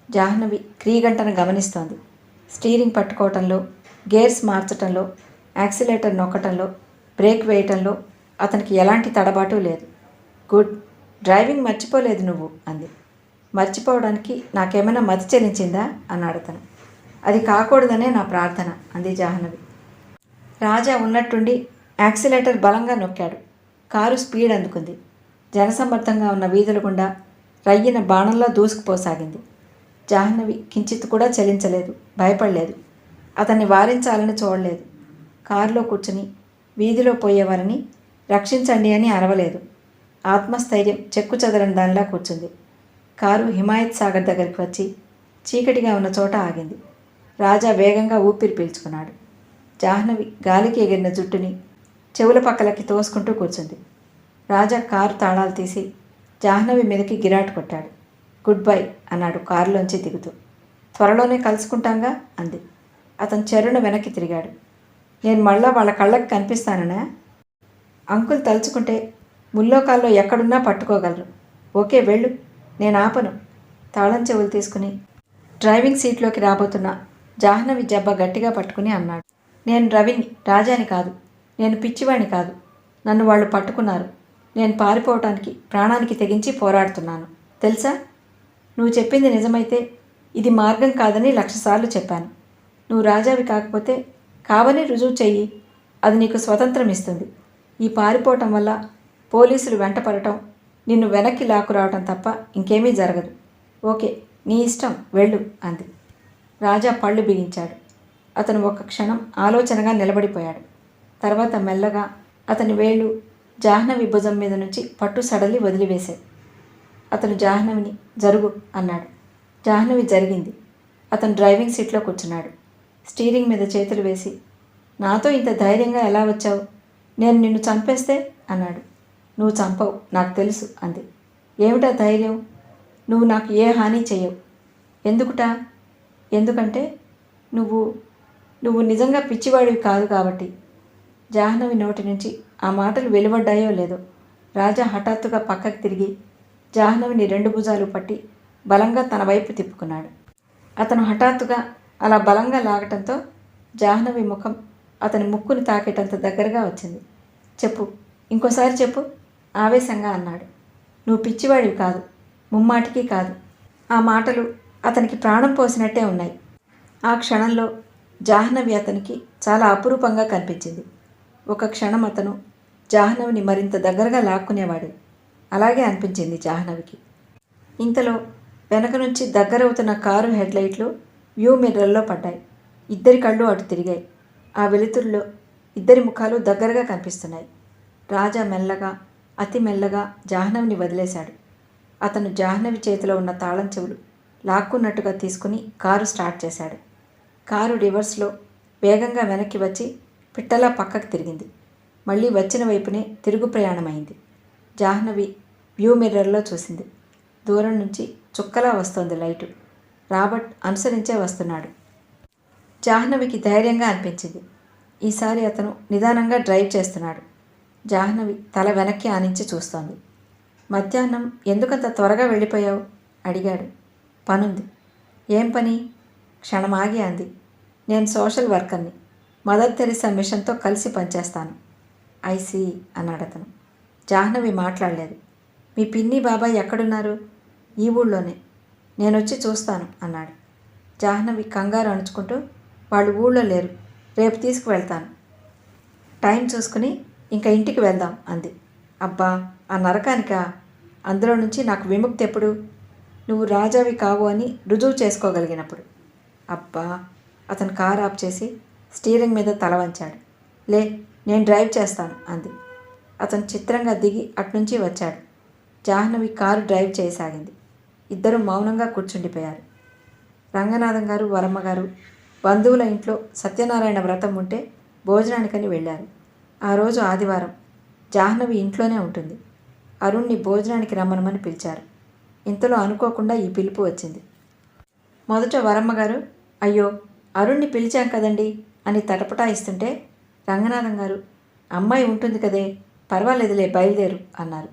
జాహ్నవి క్రీగంటను గమనిస్తోంది. స్టీరింగ్ పట్టుకోవటంలో, గేర్స్ మార్చటంలో, యాక్సిలేటర్ నొక్కటంలో, బ్రేక్ వేయటంలో అతనికి ఎలాంటి తడబాటు లేదు. గుడ్, డ్రైవింగ్ మర్చిపోలేదు నువ్వు అంది. మర్చిపోవడానికి నాకేమైనా మతి చెల్లించిందా అన్నాడు అతను. అది కాకూడదనే నా ప్రార్థన అంది జాహ్నవి. రాజా ఉన్నట్టుండి యాక్సిలేటర్ బలంగా నొక్కాడు. కారు స్పీడ్ అందుకుంది. జనసమ్మర్దంగా ఉన్న వీధుల గుండా రయ్యిన బాణంలో దూసుకుపోసాగింది. జాహ్నవి కించిత్ కూడా చలించలేదు, భయపడలేదు. అతన్ని వారించాలని చూడలేదు. కారులో కూర్చుని వీధిలో పోయేవారని రక్షించండి అని అరవలేదు. ఆత్మస్థైర్యం చెక్కు చెదరని దానిలా కూర్చుంది. కారు హిమాయత్ సాగర్ దగ్గరికి వచ్చి చీకటిగా ఉన్న చోట ఆగింది. రాజా వేగంగా ఊపిరి పీల్చుకున్నాడు. జాహ్నవి గాలికి ఎగిరిన జుట్టుని చెవుల పక్కలకి తోసుకుంటూ కూర్చుంది. రాజా కారు తాళాలు తీసి జాహ్నవి మీదకి గిరాటు కొట్టాడు. గుడ్ బై అన్నాడు కారులోంచి దిగుతూ. త్వరలోనే కలుసుకుంటాంగా అంది. అతను చెరున వెనక్కి తిరిగాడు. నేను మళ్ళా వాళ్ళ కళ్ళకి కనిపిస్తాననా? అంకుల్ తలుచుకుంటే ముల్లోకాల్లో ఎక్కడున్నా పట్టుకోగలరు. ఓకే వెళ్ళు, నేను ఆపను. తాళం చెవులు తీసుకుని డ్రైవింగ్ సీట్లోకి రాబోతున్న జాహ్నవి జబ్బ గట్టిగా పట్టుకుని అన్నాడు. నేను రవిని, రాజాని కాదు. నేను పిచ్చివాణ్ణి కాదు. నన్ను వాళ్ళు పట్టుకున్నారు. నేను పారిపోవటానికి ప్రాణానికి తెగించి పోరాడుతున్నాను తెలుసా? నువ్వు చెప్పింది నిజమైతే ఇది మార్గం కాదని 1,00,000 సార్లు చెప్పాను. నువ్వు రాజావి కాకపోతే కావని రుజువు చెయ్యి. అది నీకు స్వతంత్రం ఇస్తుంది. ఈ పారిపోవటం వల్ల పోలీసులు వెంటపడటం, నిన్ను వెనక్కి లాక్కురావటం తప్ప ఇంకేమీ జరగదు. ఓకే, నీ ఇష్టం, వెళ్ళు అంది. రాజా పళ్ళు బిగించాడు. అతను ఒక్క క్షణం ఆలోచనగా నిలబడిపోయాడు. తర్వాత మెల్లగా అతని వేళ్ళు జాహ్నవి భుజం మీద నుంచి పట్టు సడలి వదిలివేశాయి. అతను జాహ్నవిని జరుగు అన్నాడు. జాహ్నవి జరిగింది. అతను డ్రైవింగ్ సీట్లో కూర్చున్నాడు. స్టీరింగ్ మీద చేతులు వేసి, నాతో ఇంత ధైర్యంగా ఎలా వచ్చావు? నేను నిన్ను చంపేస్తే అన్నాడు. నువ్వు చంపవు, నాకు తెలుసు అంది. ఏమిటా ధైర్యం? నువ్వు నాకు ఏ హాని చెయ్యవు. ఎందుకుటా? ఎందుకంటే నువ్వు నిజంగా పిచ్చివాడివి కాదు కాబట్టి. జాహ్నవి నోటి నుంచి ఆ మాటలు వెలువడ్డాయో లేదో రాజా హఠాత్తుగా పక్కకు తిరిగి జాహ్నవిని 2 భుజాలు పట్టి బలంగా తన వైపు తిప్పుకున్నాడు. అతను హఠాత్తుగా అలా బలంగా లాగటంతో జాహ్నవి ముఖం అతని ముక్కుని తాకేటంత దగ్గరగా వచ్చింది. చెప్పు, ఇంకోసారి చెప్పు ఆవేశంగా అన్నాడు. నువ్వు పిచ్చివాడివి కాదు, ముమ్మాటికి కాదు. ఆ మాటలు అతనికి ప్రాణం పోసినట్టే ఉన్నాయి. ఆ క్షణంలో జాహ్నవి అతనికి చాలా అపురూపంగా కనిపించింది. ఒక క్షణం అతను జాహ్నవిని మరింత దగ్గరగా లాక్కునేవాడు. అలాగే అనిపించింది జాహ్నవికి. ఇంతలో వెనక నుంచి దగ్గరవుతున్న కారు హెడ్లైట్లు వ్యూ మిర్రర్లో పడ్డాయి. ఇద్దరి కళ్ళు అటు తిరిగాయి. ఆ వెలుతురులో ఇద్దరి ముఖాలు దగ్గరగా కనిపిస్తున్నాయి. రాజా మెల్లగా, అతి మెల్లగా జాహ్నవిని వదిలేశాడు. అతను జాహ్నవి చేతిలో ఉన్న తాళం చెవులు లాక్కున్నట్టుగా తీసుకుని కారు స్టార్ట్ చేశాడు. కారు రివర్స్లో వేగంగా వెనక్కి వచ్చి పిట్టలా పక్కకు తిరిగింది. మళ్ళీ వచ్చిన వైపునే తిరుగు ప్రయాణమైంది. జాహ్నవి వ్యూ మిర్రర్లో చూసింది. దూరం నుంచి చుక్కలా వస్తోంది లైటు. రాబర్ట్ అనుసరించే వస్తున్నాడు. జాహ్నవికి ధైర్యంగా అనిపించింది. ఈసారి అతను నిదానంగా డ్రైవ్ చేస్తున్నాడు. జాహ్నవి తల వెనక్కి ఆనించి చూస్తోంది. మధ్యాహ్నం ఎందుకంత త్వరగా వెళ్ళిపోయావు అడిగాడు. పనుంది. ఏం పని? క్షణమాగి అంది. నేను సోషల్ వర్కర్ని. మదర్ తెరిసా మిషన్తో కలిసి పనిచేస్తాను. ఐసీ అన్నాడు అతను. జాహ్నవి మాట్లాడలేదు. మీ పిన్ని బాబాయ్ ఎక్కడున్నారు? ఈ ఊళ్ళోనే. నేనొచ్చి చూస్తాను అన్నాడు. జాహ్నవి కంగారు అణుచుకుంటూ, వాళ్ళు ఊళ్ళో లేరు, రేపు తీసుకువెళ్తాను. టైం చూసుకుని ఇంకా ఇంటికి వెళ్దాం అంది. అబ్బా, ఆ నరకానికా? అందులో నుంచి నాకు విముక్తి ఎప్పుడు? నువ్వు రాజావి కావు అని రుజువు చేసుకోగలిగినప్పుడు. అబ్బా, అతను కారు ఆఫ్ చేసి స్టీరింగ్ మీద తల వంచాడు. లే, నేను డ్రైవ్ చేస్తాను అంది. అతను చిత్రంగా దిగి అట్నుంచి వచ్చాడు. జాహ్నవి కారు డ్రైవ్ చేయసాగింది. ఇద్దరూ మౌనంగా కూర్చుండిపోయారు. రంగనాథం గారు, వరమ్మ గారు బంధువుల ఇంట్లో సత్యనారాయణ వ్రతం ఉంటే భోజనానికని వెళ్ళారు. ఆ రోజు ఆదివారం. జాహ్నవి ఇంట్లోనే ఉంటుంది. అరుణ్ణి భోజనానికి రమ్మనమని పిలిచారు. ఇంతలో అనుకోకుండా ఈ పిలుపు వచ్చింది. మొదట వరమ్మగారు, అయ్యో అరుణ్ణి పిలిచాం కదండి అని తటపటాయిస్తుంటే రంగనాథం గారు, అమ్మాయి ఉంటుంది కదే, పర్వాలేదులే, బయలుదేరు అన్నారు.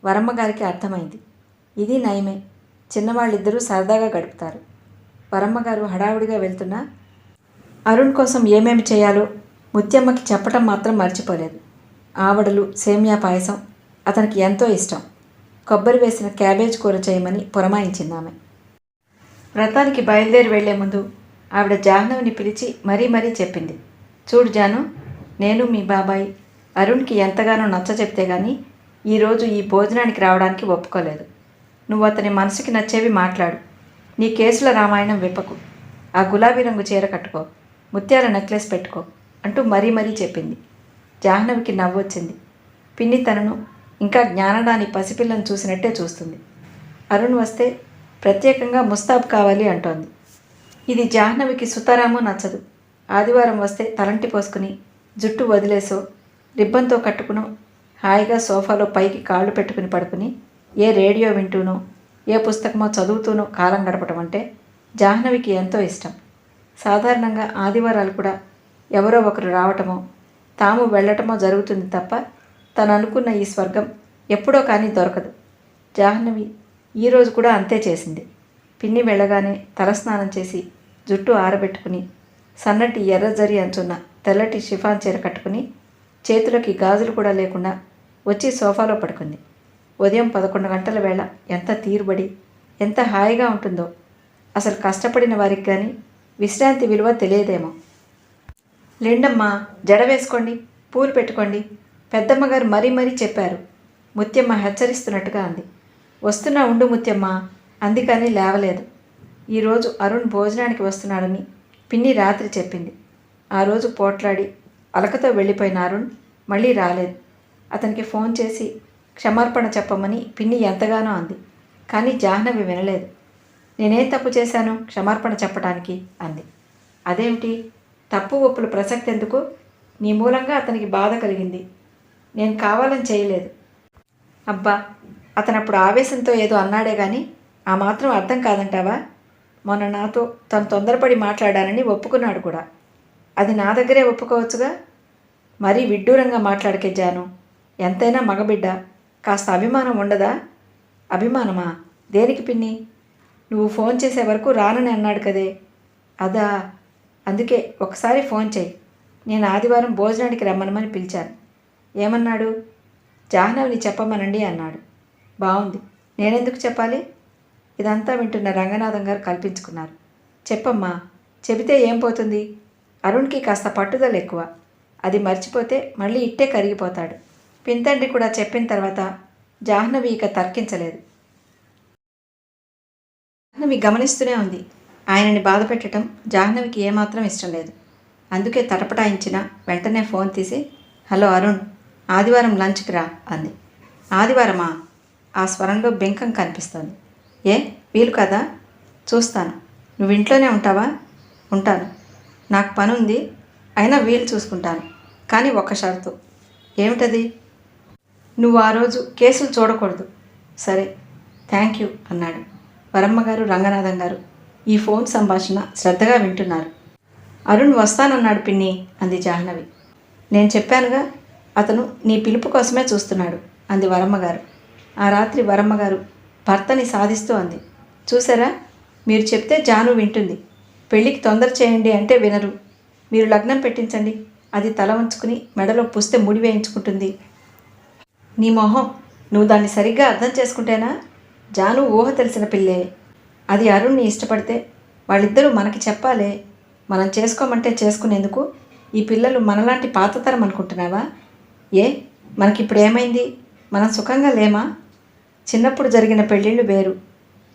వరమ్మగారికి అర్థమైంది. ఇది నయమే, చిన్నవాళ్ళిద్దరూ సరదాగా గడుపుతారు. వరమ్మగారు హడావుడిగా వెళ్తున్నా అరుణ్ కోసం ఏమేమి చేయాలో ముత్యమ్మకి చెప్పటం మాత్రం మర్చిపోలేదు. ఆవడలు, సేమియా పాయసం అతనికి ఎంతో ఇష్టం. కొబ్బరి వేసిన క్యాబేజ్ కూర చేయమని పురమాయించిందామె. వ్రతానికి బయలుదేరి వెళ్లే ముందు ఆవిడ జాహ్నవిని పిలిచి మరీ చెప్పింది. చూడు జాను, నేను మీ బాబాయ్ అరుణ్కి ఎంతగానో నచ్చ చెప్తే గానీ ఈరోజు ఈ భోజనానికి రావడానికి ఒప్పుకోలేదు. నువ్వు అతని మనసుకి నచ్చేవి మాట్లాడు. నీ కేసుల రామాయణం విప్పకు. ఆ గులాబీ రంగు చీర కట్టుకో, ముత్యాల నెక్లెస్ పెట్టుకో అంటూ మరీ చెప్పింది. జాహ్నవికి నవ్వొచ్చింది. పిన్ని తనను ఇంకా జ్ఞానడాని పసిపిల్లను చూసినట్టే చూస్తుంది. అరుణ్ వస్తే ప్రత్యేకంగా ముస్తాబ్ కావాలి అంటోంది. ఇది జాహ్నవికి సుతారాము నచ్చదు. ఆదివారం వస్తే తలంటి పోసుకుని జుట్టు వదిలేసో రిబ్బన్తో కట్టుకునో హాయిగా సోఫాలో పైకి కాళ్ళు పెట్టుకుని పడుకుని ఏ రేడియో వింటూనో ఏ పుస్తకమో చదువుతూనో కాలం గడపటం అంటే జాహ్నవికి ఎంతో ఇష్టం. సాధారణంగా ఆదివారాలు కూడా ఎవరో ఒకరు రావటమో తాము వెళ్ళటమో జరుగుతుంది తప్ప తను అనుకున్న ఈ స్వర్గం ఎప్పుడో కానీ దొరకదు. జాహ్నవి ఈరోజు కూడా అంతే చేసింది. పిన్ని వెళ్ళగానే తలస్నానం చేసి జుట్టు ఆరబెట్టుకుని సన్నటి ఎర్రజరి అంచున్న తెల్లటి షిఫాన్ చీర కట్టుకుని చేతులకి గాజులు కూడా లేకుండా వచ్చి సోఫాలో పడుకుంది. ఉదయం 11 గంటల వేళ ఎంత తీరుబడి, ఎంత హాయిగా ఉంటుందో. అసలు కష్టపడిన వారికి కానీ విశ్రాంతి విలువ తెలియదేమో. లేండమ్మా, జడ వేసుకోండి, పూలు పెట్టుకోండి, పెద్దమ్మగారు మరీ చెప్పారు ముత్యమ్మ హెచ్చరిస్తున్నట్టుగా అంది. వస్తున్నా ఉండు ముత్యమ్మ అంది, కానీ లేవలేదు. ఈరోజు అరుణ్ భోజనానికి వస్తున్నాడని పిన్ని రాత్రి చెప్పింది. ఆ రోజు పోట్లాడి అలకతో వెళ్ళిపోయిన అరుణ్ మళ్ళీ రాలేదు. అతనికి ఫోన్ చేసి క్షమార్పణ చెప్పమని పిన్ని ఎంతగానో అంది. కానీ జాహ్నవి వినలేదు. నేనేం తప్పు చేశాను క్షమార్పణ చెప్పడానికి అంది. అదేమిటి, తప్పు ఒప్పుల ప్రసక్తి ఎందుకు? నీ మూలంగా అతనికి బాధ కలిగింది. నేను కావాలని చేయలేదు. అబ్బా, అతనప్పుడు ఆవేశంతో ఏదో అన్నాడే కానీ ఆ మాత్రం అర్థం కాదంటావా? మొన్న నాతో తను తొందరపడి మాట్లాడానని ఒప్పుకున్నాడు కూడా. అది నా దగ్గరే ఒప్పుకోవచ్చుగా. మరీ విడ్డూరంగా మాట్లాడకే జాను. ఎంతైనా మగబిడ్డ, కాస్త అభిమానం ఉండదా? అభిమానమా? దేనికి పిన్ని? నువ్వు ఫోన్ చేసే వరకు రానని అన్నాడు కదే. అదా, అందుకే ఒకసారి ఫోన్ చేయి. నేను ఆదివారం భోజనానికి రమ్మనమని పిలిచాను. ఏమన్నాడు? జాహ్నవిని చెప్పమనండి అన్నాడు. బాగుంది, నేనెందుకు చెప్పాలి? ఇదంతా వింటున్న రంగనాథం గారు కల్పించుకున్నారు. చెప్పమ్మా, చెబితే ఏం పోతుంది? అరుణ్కి కాస్త పట్టుదల ఎక్కువ. అది మర్చిపోతే మళ్ళీ ఇట్టే కరిగిపోతాడు. పింతండ్రి కూడా చెప్పిన తర్వాత జాహ్నవి ఇక తర్కించలేదు. జాహ్నవి గమనిస్తూనే ఉంది. ఆయనని బాధ పెట్టడం జాహ్నవికి ఏమాత్రం ఇష్టం లేదు. అందుకే తటపటాయించిన వెంటనే ఫోన్ తీసి, హలో అరుణ్, ఆదివారం లంచ్కి రా అంది. ఆదివారమా? ఆ స్వరంలో బెంకం కనిపిస్తోంది. ఏ వీలు కదా? చూస్తాను. నువ్వు ఇంట్లోనే ఉంటావా? ఉంటాను. నాకు పని ఉంది, అయినా వీలు చూసుకుంటాను. కానీ ఒక్క షరతు. ఏమిటది? నువ్వు ఆ రోజు కేసులు చూడకూడదు. సరే, థ్యాంక్ యూ అన్నాడు. వరమ్మగారు, రంగనాథం గారు ఈ ఫోన్ సంభాషణ శ్రద్ధగా వింటున్నారు. అరుణ్ వస్తానన్నాడు పిన్ని అంది జాహ్నవి. నేను చెప్పానుగా, అతను నీ పిలుపు కోసమే చూస్తున్నాడు అంది వరమ్మగారు. ఆ రాత్రి వరమ్మగారు భర్తని సాధిస్తూ అంది. చూసారా, మీరు చెప్తే జాను వింటుంది. పెళ్ళికి తొందర చేయండి అంటే వినరు. మీరు లగ్నం పెట్టించండి, అది తల ఉంచుకుని మెడలో పుస్తే ముడి వేయించుకుంటుంది. నీ మొహం, నువ్వు దాన్ని సరిగ్గా అర్థం చేసుకుంటేనా? జాను ఊహ తెలిసిన పిల్లే. అది అరుణ్ని ఇష్టపడితే వాళ్ళిద్దరూ మనకి చెప్పాలే. మనం చేసుకోమంటే చేసుకునేందుకు ఈ పిల్లలు మనలాంటి పాతతరం అనుకుంటున్నావా? ఏ, మనకిప్పుడు ఏమైంది? మనం సుఖంగా లేమా? చిన్నప్పుడు జరిగిన పెళ్ళిళ్ళు వేరు.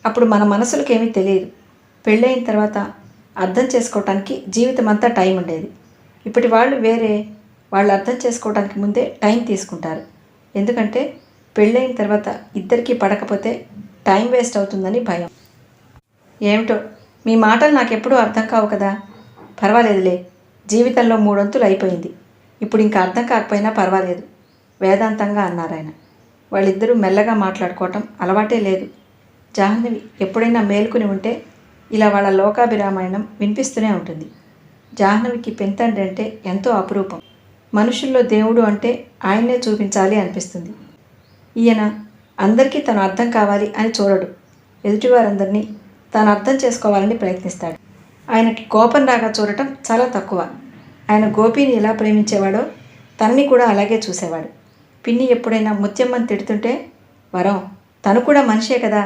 అప్పుడు మన మనసులకేమీ తెలియదు. పెళ్ళయిన తర్వాత అర్థం చేసుకోవటానికి జీవితం అంతా టైం ఉండేది. ఇప్పటి వాళ్ళు వేరే. వాళ్ళు అర్థం చేసుకోవడానికి ముందే టైం తీసుకుంటారు. ఎందుకంటే పెళ్ళయిన తర్వాత ఇద్దరికీ పడకపోతే టైం వేస్ట్ అవుతుందని భయం. ఏమిటో మీ మాటలు నాకెప్పుడూ అర్థం కావు కదా. పర్వాలేదులే, జీవితంలో 3 వంతులు అయిపోయింది. ఇప్పుడు ఇంకా అర్థం కాకపోయినా పర్వాలేదు వేదాంతంగా అన్నారాయన. వాళ్ళిద్దరూ మెల్లగా మాట్లాడుకోవటం అలవాటే లేదు. జాహ్నవి ఎప్పుడైనా మేల్కొని ఉంటే ఇలా వాళ్ళ లోకాభిరామాయణం వినిపిస్తూనే ఉంటుంది. జాహ్నవికి పెంతండ్రి అంటే ఎంతో అపురూపం. మనుషుల్లో దేవుడు అంటే ఆయన్నే చూపించాలి అనిపిస్తుంది. ఈయన అందరికీ తను అర్థం కావాలి అని చూడడు. ఎదుటివారందరినీ తాను అర్థం చేసుకోవాలని ప్రయత్నిస్తాడు. ఆయనకి కోపం రాగా చూడటం చాలా తక్కువ. ఆయన గోపిని ఎలా ప్రేమించేవాడో తనని కూడా అలాగే చూసేవాడు. పిన్ని ఎప్పుడైనా ముత్యమ్మని తిడుతుంటే, వరం తను కూడా మనిషే కదా,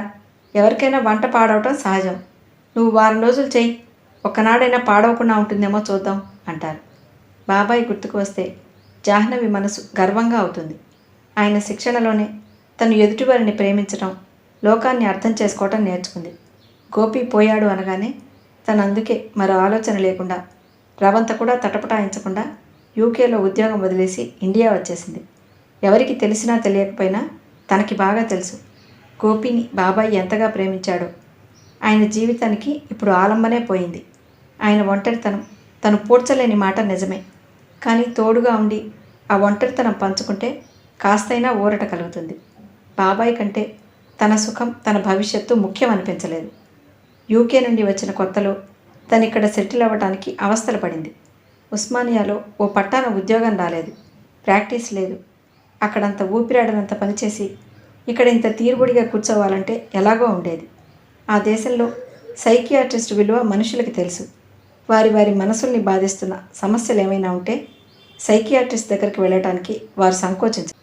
ఎవరికైనా వంట పాడవటం సహజం, నువ్వు వారం రోజులు చెయ్యి, ఒక్కనాడైనా పాడవకుండా ఉంటుందేమో చూద్దాం అంటారు. బాబాయ్ గుర్తుకు వస్తే జాహ్నవి మనసు గర్వంగా అవుతుంది. ఆయన శిక్షణలోనే తను ఎదుటివారిని ప్రేమించటం, లోకాన్ని అర్థం చేసుకోవటం నేర్చుకుంది. గోపి పోయాడు అనగానే తను అందుకే మరో ఆలోచన లేకుండా, రవంత కూడా తటపటాయించకుండా యూకేలో ఉద్యోగం వదిలేసి ఇండియా వచ్చేసింది. ఎవరికి తెలిసినా తెలియకపోయినా తనకి బాగా తెలుసు గోపిని బాబాయ్ ఎంతగా ప్రేమించాడో. ఆయన జీవితానికి ఇప్పుడు ఆలంబనే పోయింది. ఆయన ఒంటరితనం తను పూడ్చలేని మాట నిజమే, కానీ తోడుగా ఉండి ఆ ఒంటరితనం పంచుకుంటే కాస్తైనా ఊరట కలుగుతుంది. బాబాయ్ కంటే తన సుఖం, తన భవిష్యత్తు ముఖ్యం అనిపించలేదు. యూకే నుండి వచ్చిన కొత్తలో తను ఇక్కడ సెటిల్ అవ్వడానికి అవస్థలు పడింది. ఉస్మానియాలో ఓ పట్టాన ఉద్యోగం రాలేదు, ప్రాక్టీస్ లేదు. అక్కడంత ఊపిరాడనంత పనిచేసి ఇక్కడ ఇంత తీరుబడిగా కూర్చోవాలంటే ఎలాగో ఉండేది. ఆ దేశంలో సైకియాట్రిస్ట్ విలువ మనుషులకి తెలుసు. వారి వారి మనసుల్ని బాధిస్తున్న సమస్యలు ఏమైనా ఉంటే సైకియాట్రిస్ట్ దగ్గరికి వెళ్ళటానికి వారు సంకోచించారు.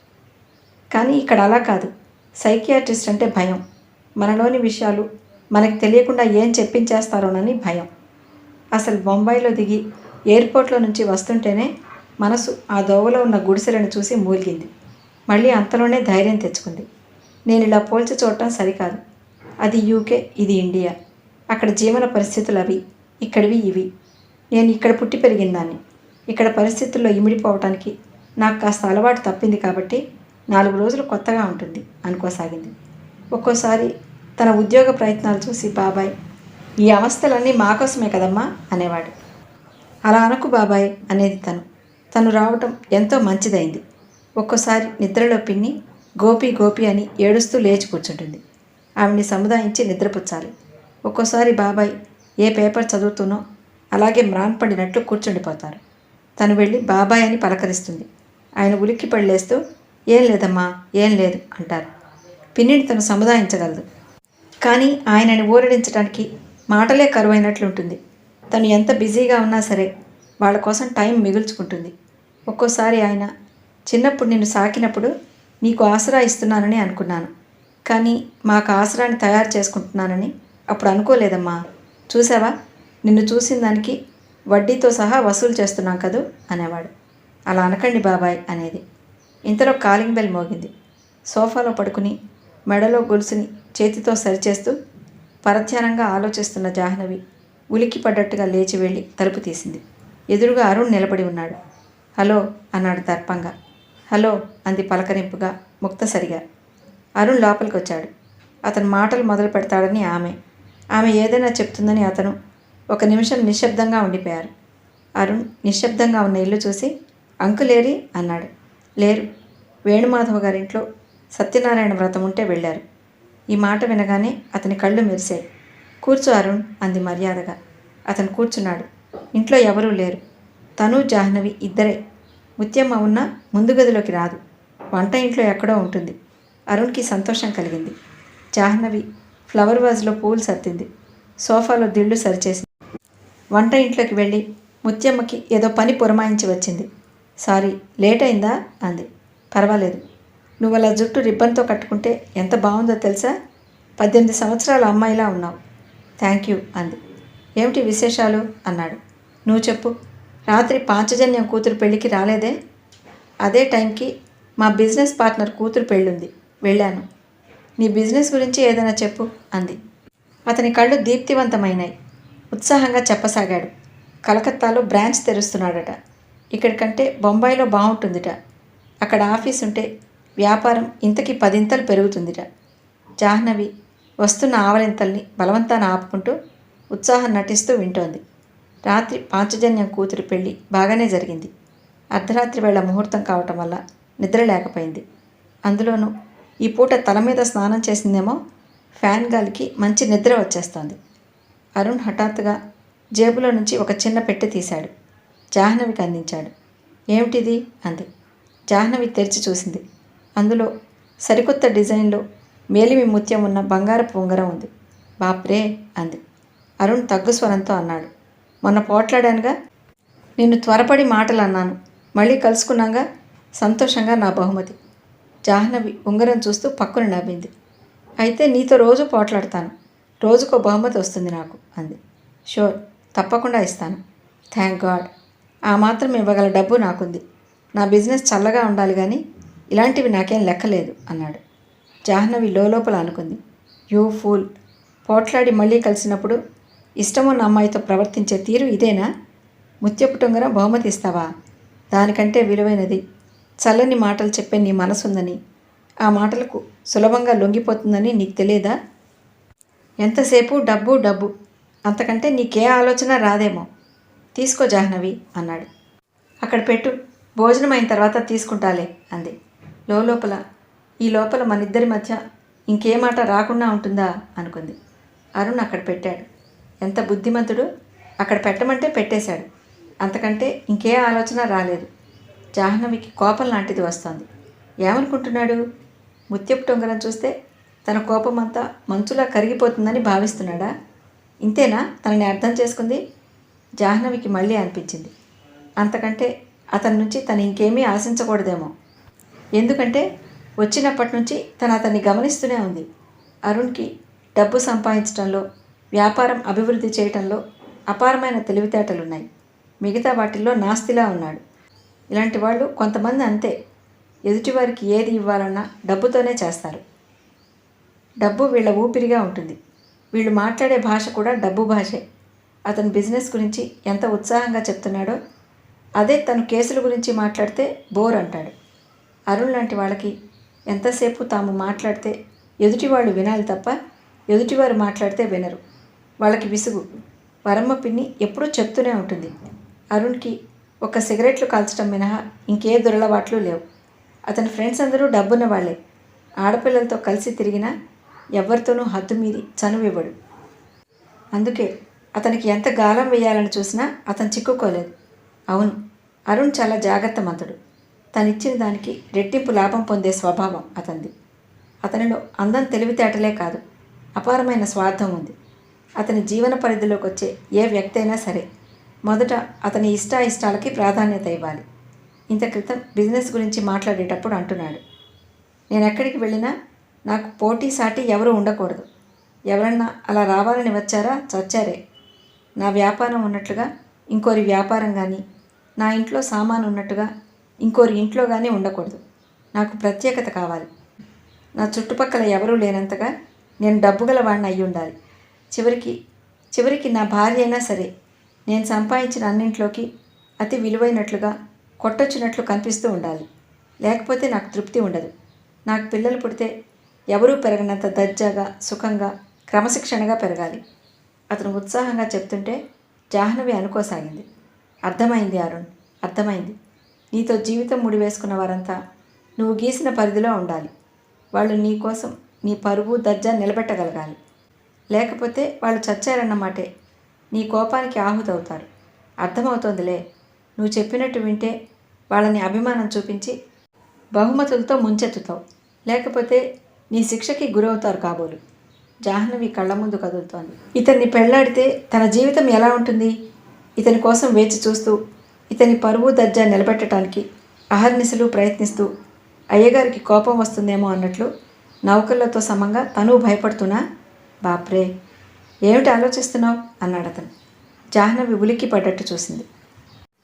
కానీ ఇక్కడ అలా కాదు. సైకియాట్రిస్ట్ అంటే భయం. మనలోని విషయాలు మనకు తెలియకుండా ఏం చెప్పించేస్తారోనని భయం. అసలు బొంబాయిలో దిగి ఎయిర్పోర్ట్లో నుంచి వస్తుంటేనే మనసు ఆ దోవలో ఉన్న గుడిసెలను చూసి మూలిగింది. మళ్ళీ అంతలోనే ధైర్యం తెచ్చుకుంది. నేను ఇలా పోల్చి చూడటం సరికాదు. అది యూకే, ఇది ఇండియా. అక్కడ జీవన పరిస్థితులు అవి, ఇక్కడివి ఇవి. నేను ఇక్కడ పుట్టి పెరిగిందాన్ని. ఇక్కడ పరిస్థితుల్లో ఇమిడిపోవటానికి నాకు కాస్త అలవాటు తప్పింది కాబట్టి 4 రోజులు కొత్తగా ఉంటుంది అనుకోసాగింది. ఒక్కోసారి తన ఉద్యోగ ప్రయత్నాలు చూసి బాబాయ్, ఈ అవస్థలన్నీ మాకోసమే కదమ్మా అనేవాడు. అలా అనకు బాబాయ్ అనేది తను రావటం ఎంతో మంచిదైంది. ఒక్కోసారి నిద్రలో పిన్ని గోపి గోపి అని ఏడుస్తూ లేచి కూర్చుంటుంది. ఆవిడ్ని సముదాయించి నిద్రపుచ్చాలి. ఒక్కోసారి బాబాయ్ ఏ పేపర్ చదువుతూనో అలాగే మ్రాన్పడినట్లు కూర్చుండిపోతారు. తను వెళ్ళి బాబాయ్ అని పలకరిస్తుంది. ఆయన ఉలిక్కి పళ్ళేస్తూ ఏం లేదమ్మా, ఏం లేదు అంటారు. పిన్నిని తను సముదాయించగలదు, కానీ ఆయనని ఊరడించడానికి మాటలే కరువైనట్లుంటుంది. తను ఎంత బిజీగా ఉన్నా సరే వాళ్ళ కోసం టైం మిగుల్చుకుంటుంది. ఒక్కోసారి ఆయన, చిన్నప్పుడు నిన్ను సాకినప్పుడు నీకు ఆసరా ఇస్తున్నానని అనుకున్నాను, కానీ మాకు ఆసరాని తయారు చేసుకుంటున్నానని అప్పుడు అనుకోలేదమ్మా. చూసావా, నిన్ను చూసిన దానికి వడ్డీతో సహా వసూలు చేస్తున్నాం కదూ అనేవాడు. అలా అనకండి బాబాయ్ అనేది. ఇంతలో కాలింగ్ బెల్ మోగింది. సోఫాలో పడుకుని మెడలో గొలుసుని చేతితో సరిచేస్తూ పరధ్యానంగా ఆలోచిస్తున్న జాహ్నవి ఉలిక్కి పడ్డట్టుగా లేచి వెళ్ళి తలుపు తీసింది. ఎదురుగా అరుణ్ నిలబడి ఉన్నాడు. హలో అన్నాడు దర్పంగా. హలో అంది పలకరింపుగా, ముక్తసరిగా. అరుణ్ లోపలికి వచ్చాడు. అతను మాటలు మొదలు పెడతాడని ఆమె ఏదైనా చెప్తుందని అతను ఒక నిమిషం నిశ్శబ్దంగా ఉండిపోయారు. అరుణ్ నిశ్శబ్దంగా ఉన్న ఇల్లు చూసి అంకులేరి అన్నాడు. లేరు, వేణుమాధవ గారింట్లో సత్యనారాయణ వ్రతం ఉంటే వెళ్ళారు. ఈ మాట వినగానే అతని కళ్ళు మెరిశాయి. కూర్చో అరుణ్ అంది మర్యాదగా. అతను కూర్చున్నాడు. ఇంట్లో ఎవరూ లేరు. తను జాహ్నవి ఇద్దరే. ముత్యమ్మ ఉన్న ముందు గదిలోకి రాదు, వంట ఇంట్లో ఎక్కడో ఉంటుంది. అరుణ్కి సంతోషం కలిగింది. జాహ్నవి ఫ్లవర్ వాజ్లో పూలు సర్దింది. సోఫాలో దిళ్ళు సరిచేసింది. వంట ఇంట్లోకి వెళ్ళి ముత్యమ్మకి ఏదో పని పురమాయించి వచ్చింది. సారీ, లేట్ అయిందా అంది. పర్వాలేదు, నువ్వు అలా జుట్టు రిబ్బన్తో కట్టుకుంటే ఎంత బాగుందో తెలుసా, 18 సంవత్సరాల అమ్మాయిలా ఉన్నావు. థ్యాంక్ యూ అంది. ఏమిటి విశేషాలు అన్నాడు. నువ్వు చెప్పు. రాత్రి పాంచజన్యం కూతురు పెళ్ళికి రాలేదే? అదే టైంకి మా బిజినెస్ పార్ట్నర్ కూతురు పెళ్ళుంది, వెళ్ళాను. నీ బిజినెస్ గురించి ఏదైనా చెప్పు అంది. అతని కళ్ళు దీప్తివంతమైనాయి. ఉత్సాహంగా చెప్పసాగాడు. కలకత్తాలో బ్రాంచ్ తెరుస్తున్నాడట. ఇక్కడికంటే బొంబాయిలో బాగుంటుందిట. అక్కడ ఆఫీస్ ఉంటే వ్యాపారం ఇంతకి 10 ఇంతలు పెరుగుతుందిట. జాహ్నవి వస్తున్న ఆవలింతల్ని బలవంతాన ఆపుకుంటూ ఉత్సాహం నటిస్తూ వింటోంది. రాత్రి పాంచజన్యం కూతురు పెళ్ళి బాగానే జరిగింది. అర్ధరాత్రి వేళ ముహూర్తం కావటం వల్ల నిద్ర లేకపోయింది. అందులోనూ ఈ పూట తల మీద స్నానం చేసిందేమో, ఫ్యాన్ గాలికి మంచి నిద్ర వచ్చేస్తోంది. అరుణ్ హఠాత్తుగా జేబులో నుంచి ఒక చిన్న పెట్టె తీశాడు. జాహ్నవికి అందించాడు. ఏమిటిది అంది. జాహ్నవి తెరిచి చూసింది. అందులో సరికొత్త డిజైన్లో మేలిమి ముత్యం ఉన్న బంగారపు ఉంగరం ఉంది. బాప్రే అంది. అరుణ్ తగ్గు స్వరంతో అన్నాడు. మొన్న పోట్లాడానుగా, నిన్ను త్వరపడి మాటలు అన్నాను, మళ్ళీ కలుసుకున్నాగా, సంతోషంగా నా బహుమతి. జాహ్నవి ఉంగరం చూస్తూ పక్కున నవ్వింది. అయితే నీతో రోజు పోట్లాడతాను, రోజుకో బహుమతి వస్తుంది నాకు అంది. షూర్, తప్పకుండా ఇస్తాను. Thank God. ఆ మాత్రం ఇవ్వగల డబ్బు నాకుంది. నా బిజినెస్ చల్లగా ఉండాలి కానీ ఇలాంటివి నాకేం లెక్కలేదు అన్నాడు. జాహ్నవి లోపల అనుకుంది. You fool. పోట్లాడి మళ్ళీ కలిసినప్పుడు ఇష్టమున్న అమ్మాయితో ప్రవర్తించే తీరు ఇదేనా? ముత్యపు టొంగరం బహుమతి ఇస్తావా? దానికంటే విలువైనది చల్లని మాటలు చెప్పే నీ మనసుందని, ఆ మాటలకు సులభంగా లొంగిపోతుందని నీకు తెలియదా? ఎంతసేపు డబ్బు డబ్బు, అంతకంటే నీకే ఆలోచన రాదేమో. తీసుకో జాహ్నవి అన్నాడు. అక్కడ పెట్టు, భోజనం అయిన తర్వాత తీసుకుంటాలే అంది. ఈ లోపల మనిద్దరి మధ్య ఇంకే మాట రాకుండా ఉంటుందా అనుకుంది. అరుణ్ అక్కడ పెట్టాడు. ఎంత బుద్ధిమంతుడు! అక్కడ పెట్టమంటే పెట్టేశాడు. అంతకంటే ఇంకే ఆలోచన రాలేదు. జాహ్నవికి కోపం లాంటిది వస్తోంది. ఏమనుకుంటున్నాడు? ముత్యపు టొంగరం చూస్తే తన కోపమంతా మంచులా కరిగిపోతుందని భావిస్తున్నాడా? ఇంతేనా తనని అర్థం చేసుకుంది? జాహ్నవికి మళ్ళీ అనిపించింది, అంతకంటే అతని నుంచి తను ఇంకేమీ ఆశించకూడదేమో. ఎందుకంటే వచ్చినప్పటి నుంచి తను అతన్ని గమనిస్తూనే ఉంది. అరుణ్కి డబ్బు సంపాదించడంలో, వ్యాపారం అభివృద్ధి చేయటంలో అపారమైన తెలివితేటలున్నాయి. మిగతా వాటిల్లో నాస్తిలా ఉన్నాడు. ఇలాంటి వాళ్ళు కొంతమంది అంతే. ఎదుటివారికి ఏది ఇవ్వాలన్నా డబ్బుతోనే చేస్తారు. డబ్బు వీళ్ళ ఊపిరిగా ఉంటుంది. వీళ్ళు మాట్లాడే భాష కూడా డబ్బు భాషే. అతని బిజినెస్ గురించి ఎంత ఉత్సాహంగా చెప్తున్నాడో, అదే తను కేసుల గురించి మాట్లాడితే బోర్ అంటాడు. అరుణ్ లాంటి వాళ్ళకి ఎంతసేపు తాము మాట్లాడితే ఎదుటివాళ్ళు వినాలి తప్ప ఎదుటివారు మాట్లాడితే వినరు. వాళ్ళకి విసుగు. వరమ్మ పిన్ని ఎప్పుడూ చెప్తూనే ఉంటుంది. అరుణ్కి ఒక సిగరెట్లు కాల్చడం మినహా ఇంకే దురలవాట్లు లేవు. అతని ఫ్రెండ్స్ అందరూ డబ్బున్న వాళ్ళే. ఆడపిల్లలతో కలిసి తిరిగినా ఎవరితోనూ హద్దు మీరి చనువివ్వడు. అందుకే అతనికి ఎంత గాలం వేయాలని చూసినా అతను చిక్కుకోలేదు. అవును, అరుణ్ చాలా జాగ్రత్తమంతుడు. తనిచ్చిన దానికి రెట్టింపు లాభం పొందే స్వభావం అతనిది. అతనిలో అందం తెలివితేటలే కాదు, అపారమైన స్వార్థం ఉంది. అతని జీవన పరిధిలోకి వచ్చే ఏ వ్యక్తి అయినా సరే మొదట అతని ఇష్టాయిష్టాలకి ప్రాధాన్యత ఇవ్వాలి. ఇంత క్రితం బిజినెస్ గురించి మాట్లాడేటప్పుడు అంటున్నాడు, నేను ఎక్కడికి వెళ్ళినా నాకు పోటీ సాటి ఎవరూ ఉండకూడదు. ఎవరన్నా అలా రావాలని వచ్చారా చచ్చారే. నా వ్యాపారం ఉన్నట్లుగా ఇంకోరి వ్యాపారం కానీ, నా ఇంట్లో సామాను ఉన్నట్టుగా ఇంకోరి ఇంట్లో కానీ ఉండకూడదు. నాకు ప్రత్యేకత కావాలి. నా చుట్టుపక్కల ఎవరూ లేనంతగా నేను డబ్బు గల వాడిని అయి ఉండాలి. చివరికి నా భార్య అయినా సరే నేను సంపాదించిన అన్నింట్లోకి అతి విలువైనట్లుగా కొట్టొచ్చినట్లు కనిపిస్తూ ఉండాలి. లేకపోతే నాకు తృప్తి ఉండదు. నాకు పిల్లలు పుడితే ఎవరూ పెరగనంత దర్జాగా, సుఖంగా, క్రమశిక్షణగా పెరగాలి. అతను ఉత్సాహంగా చెప్తుంటే జాహ్నవి అనుకోసాగింది. అర్థమైంది అరుణ్, అర్థమైంది. నీతో జీవితం ముడివేసుకున్న వారంతా నువ్వు గీసిన పరిధిలో ఉండాలి. వాళ్ళు నీ కోసం నీ పరువు దర్జా నిలబెట్టగలగాలి. లేకపోతే వాళ్ళు చచ్చారన్నమాటే. నీ కోపానికి ఆహుతవుతారు. అర్థమవుతోందిలే. నువ్వు చెప్పినట్టు వింటే వాళ్ళని అభిమానం చూపించి బహుమతులతో ముంచెత్తుతావు. లేకపోతే నీ శిక్షకి గురవుతారు కాబోలు. జాహ్నవి కళ్ళ ముందు కదులుతోంది. ఇతన్ని పెళ్లాడితే తన జీవితం ఎలా ఉంటుంది? ఇతని కోసం వేచి చూస్తూ, ఇతని పరువు దర్జా నిలబెట్టడానికి అహర్నిశలు ప్రయత్నిస్తూ, అయ్యగారికి కోపం వస్తుందేమో అన్నట్లు నౌకర్లతో సమంగా తను భయపడుతున్నా, బాప్రే ఏమిటి ఆలోచిస్తున్నావు అన్నాడు అతను. జాహ్నవి ఉలిక్కి పడ్డట్టు చూసింది.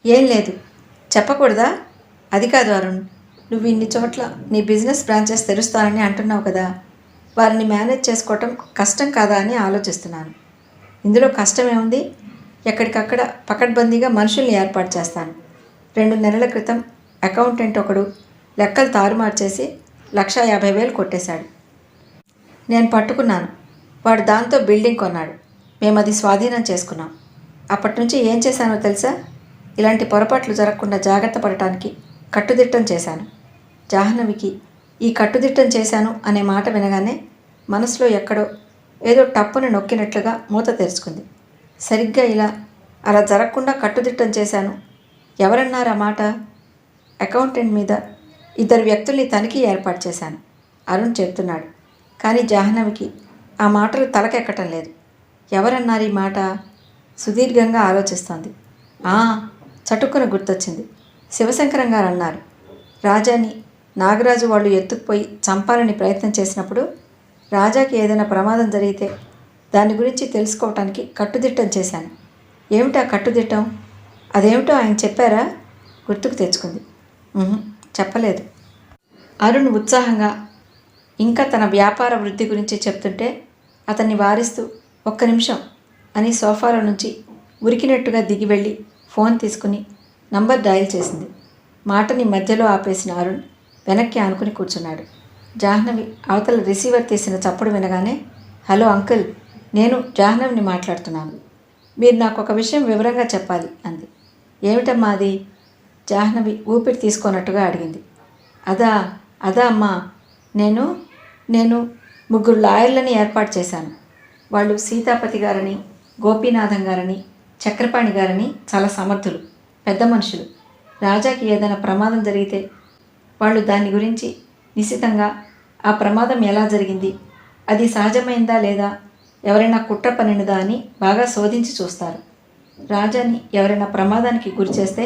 ఏం లేదు. చెప్పకూడదా? అది కాదు అరుణ్, నువ్వు ఇన్ని చోట్ల నీ బిజినెస్ బ్రాంచెస్ తెరుస్తానని అంటున్నావు కదా, వారిని మేనేజ్ చేసుకోవటం కష్టం కాదా అని ఆలోచిస్తున్నాను. ఇందులో కష్టమేముంది? ఎక్కడికక్కడ పకడ్బందీగా మనుషుల్ని ఏర్పాటు చేస్తాను. 2 నెలల క్రితం అకౌంటెంట్ ఒకడు లెక్కలు తారుమారు చేసి 1,50,000 కొట్టేశాడు. నేను పట్టుకున్నాను. వాడు దాంతో బిల్డింగ్ కొన్నాడు. మేము అది స్వాధీనం చేసుకున్నాం. అప్పటి నుంచి ఏం చేశానో తెలుసా? ఇలాంటి పొరపాట్లు జరగకుండా జాగ్రత్త పడటానికి కట్టుదిట్టం చేశాను. జాహ్నవికి ఈ కట్టుదిట్టం చేశాను అనే మాట వినగానే మనసులో ఎక్కడో ఏదో టప్పున నొక్కినట్లుగా మూత తెరుచుకుంది. సరిగ్గా అలా జరగకుండా కట్టుదిట్టం చేశాను. ఎవరన్నారు ఆ మాట? అకౌంటెంట్ మీద 2 వ్యక్తుల్ని తనిఖీ ఏర్పాటు చేశాను అరుణ్ చెప్తున్నాడు. కానీ జాహ్నవికి ఆ మాటలు తలకెక్కటం లేదు. ఎవరన్నారు ఈ మాట? సుదీర్ఘంగా ఆలోచిస్తోంది. చటుక్కున గుర్తొచ్చింది. శివశంకరం గారు అన్నారు. రాజాని నాగరాజు వాళ్ళు ఎత్తుకుపోయి చంపాలని ప్రయత్నం చేసినప్పుడు రాజాకి ఏదైనా ప్రమాదం జరిగితే దాని గురించి తెలుసుకోవటానికి కట్టుదిట్టం చేశాను. ఏమిటా కట్టుదిట్టం? అదేమిటో ఆయన చెప్పారా? గుర్తుకు తెచ్చుకుంది. చెప్పలేదు. అరుణ్ ఉత్సాహంగా ఇంకా తన వ్యాపార వృద్ధి గురించి చెప్తుంటే అతన్ని వారిస్తూ 1 నిమిషం అని సోఫాలో నుంచి ఉరికినట్టుగా దిగి వెళ్ళి ఫోన్ తీసుకుని నంబర్ డయల్ చేసింది. మాటని మధ్యలో ఆపేసిన అరుణ్ వెనక్కి ఆనుకుని కూర్చున్నాడు. జాహ్నవి అవతల రిసీవర్ తీసిన చప్పుడు వినగానే, హలో అంకుల్, నేను జాహ్నవిని మాట్లాడుతున్నాను. మీరు నాకు ఒక విషయం వివరంగా చెప్పాలి అంది. ఏమిటమ్మా అది? జాహ్నవి ఊపిరి తీసుకోనట్టుగా అడిగింది. అదా అమ్మా, నేను 3 లాయర్లని ఏర్పాటు చేశాను. వాళ్ళు సీతాపతి గారని, గోపీనాథం గారని, చక్రపాణి గారని చాలా సమర్థులు, పెద్ద మనుషులు. రాజాకి ఏదైనా ప్రమాదం జరిగితే వాళ్ళు దాని గురించి నిశితంగా ఆ ప్రమాదం ఎలా జరిగింది, అది సహజమైందా లేదా, ఎవరైనా కుట్ర పనినదా అని బాగా శోధించి చూస్తారు. రాజాని ఎవరైనా ప్రమాదానికి గురి చేస్తే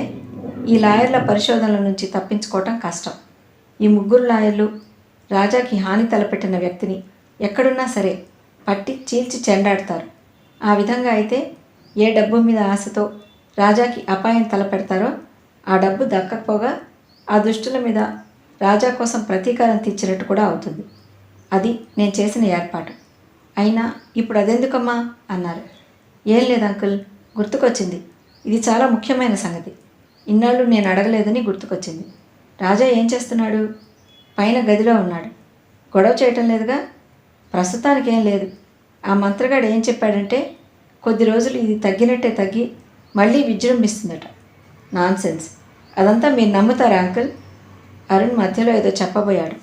ఈ లాయర్ల పరిశోధనల నుంచి తప్పించుకోవటం కష్టం. ఈ 3 లాయర్లు రాజాకి హాని తలపెట్టిన వ్యక్తిని ఎక్కడున్నా సరే పట్టి చీల్చి చెండాడతారు. ఆ విధంగా అయితే ఏ డబ్బు మీద ఆశతో రాజాకి అపాయం తలపెడతారో ఆ డబ్బు దక్కకపోగా ఆ దుష్టుల మీద రాజా కోసం ప్రతీకారం తీర్చినట్టు కూడా అవుతుంది. అది నేను చేసిన ఏర్పాటు. అయినా ఇప్పుడు అదెందుకమ్మా అన్నారు. ఏం లేదు అంకుల్, గుర్తుకొచ్చింది. ఇది చాలా ముఖ్యమైన సంగతి. ఇన్నాళ్ళు నేను అడగలేదని గుర్తుకొచ్చింది. రాజా ఏం చేస్తున్నాడు? పైన గదిలో ఉన్నాడు. గొడవ చేయటం లేదుగా? ప్రస్తుతానికి ఏం లేదు. ఆ మంత్రగాడు ఏం చెప్పాడంటే కొద్ది రోజులు ఇది తగ్గినట్టే తగ్గి మళ్ళీ విజృంభిస్తుందట. నాన్సెన్స్. అదంతా మీరు నమ్ముతారా అంకుల్? అరుణ్ మధ్యలో ఏదో చెప్పబోయాడు.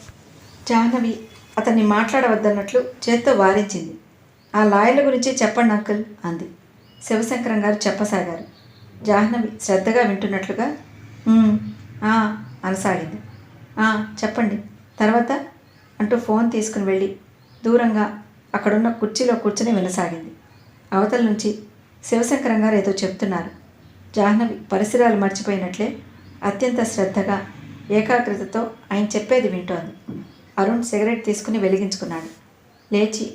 జాహ్నవి అతన్ని మాట్లాడవద్దన్నట్లు చేత్తో వారించింది. ఆ లాయర్ల గురించి చెప్పండి అంకుల్ అంది. శివశంకరం గారు చెప్పసాగారు. జాహ్నవి శ్రద్ధగా వింటున్నట్లుగా అనసాగింది. చెప్పండి తర్వాత అంటూ ఫోన్ తీసుకుని వెళ్ళి దూరంగా అక్కడున్న కుర్చీలో కూర్చుని వినసాగింది. అవతల నుంచి శివశంకరం గారు ఏదో చెప్తున్నారు. జాహ్నవి పరిసరాలు మర్చిపోయినట్లే అత్యంత శ్రద్ధగా ఏకాగ్రతతో ఆయన చెప్పేది వింటోంది. అరుణ్ సిగరెట్ తీసుకుని వెలిగించుకున్నాడు. లేచి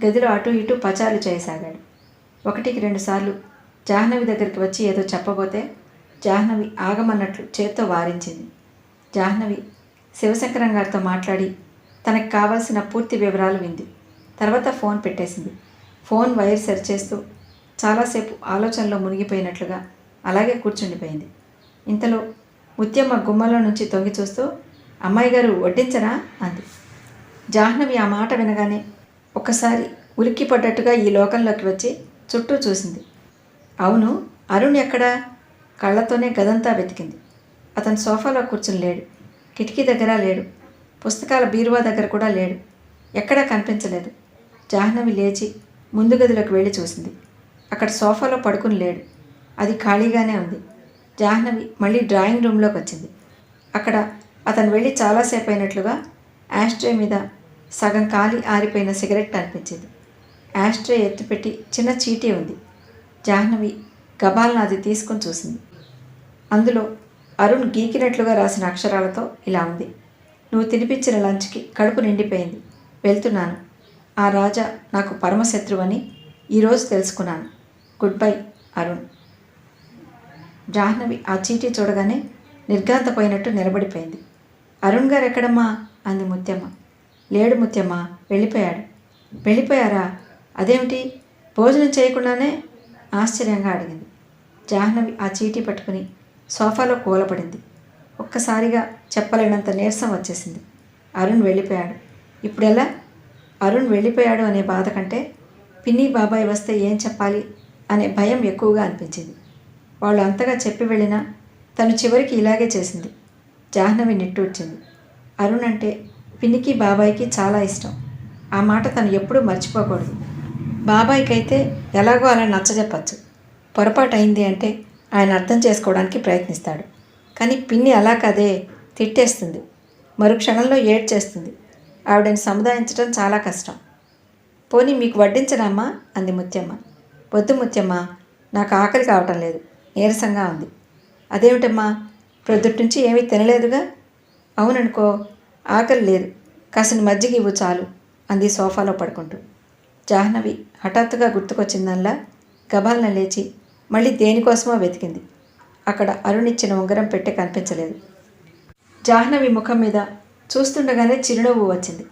గదిలో అటు ఇటు పచారులు చేయసాగాడు. 1కి 2 సార్లు జాహ్నవి దగ్గరికి వచ్చి ఏదో చెప్పబోతే జాహ్నవి ఆగమన్నట్లు చేత్తో వారించింది. జాహ్నవి శివశంకరం గారితో మాట్లాడి తనకు కావాల్సిన పూర్తి వివరాలు వింది. తర్వాత ఫోన్ పెట్టేసింది. ఫోన్ వైర్ సరిచేస్తూ చాలాసేపు ఆలోచనలో మునిగిపోయినట్లుగా అలాగే కూర్చుండిపోయింది. ఇంతలో ముత్యమ్మ గుమ్మలో నుంచి తొంగి చూస్తూ, అమ్మాయి గారు వడ్డించరా అంది. జాహ్నవి ఆ మాట వినగానే ఒక్కసారి ఉలిక్కిపడ్డట్టుగా ఈ లోకంలోకి వచ్చి చుట్టూ చూసింది. అవును, అరుణ్ ఎక్కడా? కళ్ళతోనే గదంతా వెతికింది. అతను సోఫాలో కూర్చుని లేడు. కిటికీ దగ్గర లేడు. పుస్తకాల బీరువా దగ్గర కూడా లేడు. ఎక్కడా కనిపించలేదు. జాహ్నవి లేచి ముందు గదిలోకి వెళ్ళి చూసింది. అక్కడ సోఫాలో పడుకుని లేడు. అది ఖాళీగానే ఉంది. జాహ్నవి మళ్ళీ డ్రాయింగ్ రూమ్లోకి వచ్చింది. అక్కడ అతను వెళ్ళి చాలాసేపు అయినట్లుగా యాష్ట్రే మీద సగం కాలి ఆరిపోయిన సిగరెట్ కనిపించింది. యాష్ట్రే ఎత్తిపెట్టి చిన్న చీటీ ఉంది. జాహ్నవి గబాల్న అది తీసుకుని చూసింది. అందులో అరుణ్ గీకినట్లుగా రాసిన అక్షరాలతో ఇలా ఉంది: నువ్వు తినిపించిన లంచ్కి కడుపు నిండిపోయింది, వెళ్తున్నాను. ఆ రాజా నాకు పరమశత్రువని ఈరోజు తెలుసుకున్నాను. Good bye Arun. జాహ్నవి ఆ చీటీ చూడగానే నిర్ఘాంతపోయినట్టు నిలబడిపోయింది. అరుణ్ గారు ఎక్కడమ్మా అంది ముత్యమ్మ. లేడు ముత్యమ్మ, వెళ్ళిపోయాడు. వెళ్ళిపోయారా? అదేమిటి, భోజనం చేయకుండానే? ఆశ్చర్యంగా అడిగింది. జాహ్నవి ఆ చీటీ పట్టుకుని సోఫాలో కూలపడింది. ఒక్కసారిగా చెప్పలేనంత నీరసం వచ్చేసింది. అరుణ్ వెళ్ళిపోయాడు. ఇప్పుడెలా? అరుణ్ వెళ్ళిపోయాడు అనే బాధ కంటే పిన్ని బాబాయ్ వస్తే ఏం చెప్పాలి అనే భయం ఎక్కువగా అనిపించింది. వాళ్ళు అంతగా చెప్పి వెళ్ళినా తను చివరికి ఇలాగే చేసింది. జాహ్నవి నిట్టూర్చింది. అరుణ్ అంటే పిన్నికి బాబాయ్కి చాలా ఇష్టం. ఆ మాట తను ఎప్పుడూ మర్చిపోకూడదు. బాబాయ్కైతే ఎలాగో అలా నచ్చజెప్పచ్చు. పొరపాటు అయింది అంటే ఆయన అర్థం చేసుకోవడానికి ప్రయత్నిస్తాడు. కానీ పిన్ని అలా కదే, తిట్టేస్తుంది. మరుక్షణంలో ఏడ్చేస్తుంది. ఆవిడని సముదాయించడం చాలా కష్టం. పోనీ మీకు వడ్డించరామ్మా అంది ముత్యమ్మ. వద్దు ముత్యమ్మ, నాకు ఆకలి కావటం లేదు, నీరసంగా ఉంది. అదేమిటమ్మా, ప్రొద్దుట్నుంచి ఏమీ తినలేదుగా? అవుననుకో, ఆకలి లేదు, కాసిన మజ్జిగ ఇవ్వు చాలు అంది సోఫాలో పడుకుంటూ. జాహ్నవి హఠాత్తుగా గుర్తుకొచ్చిందల్లా గబాలన లేచి మళ్ళీ దేనికోసమో వెతికింది. అక్కడ అరుణ్ ఇచ్చిన ఉంగరం పెట్టె కనిపించలేదు. జాహ్నవి ముఖం మీద చూస్తుండగానే చిరునవ్వు వచ్చింది.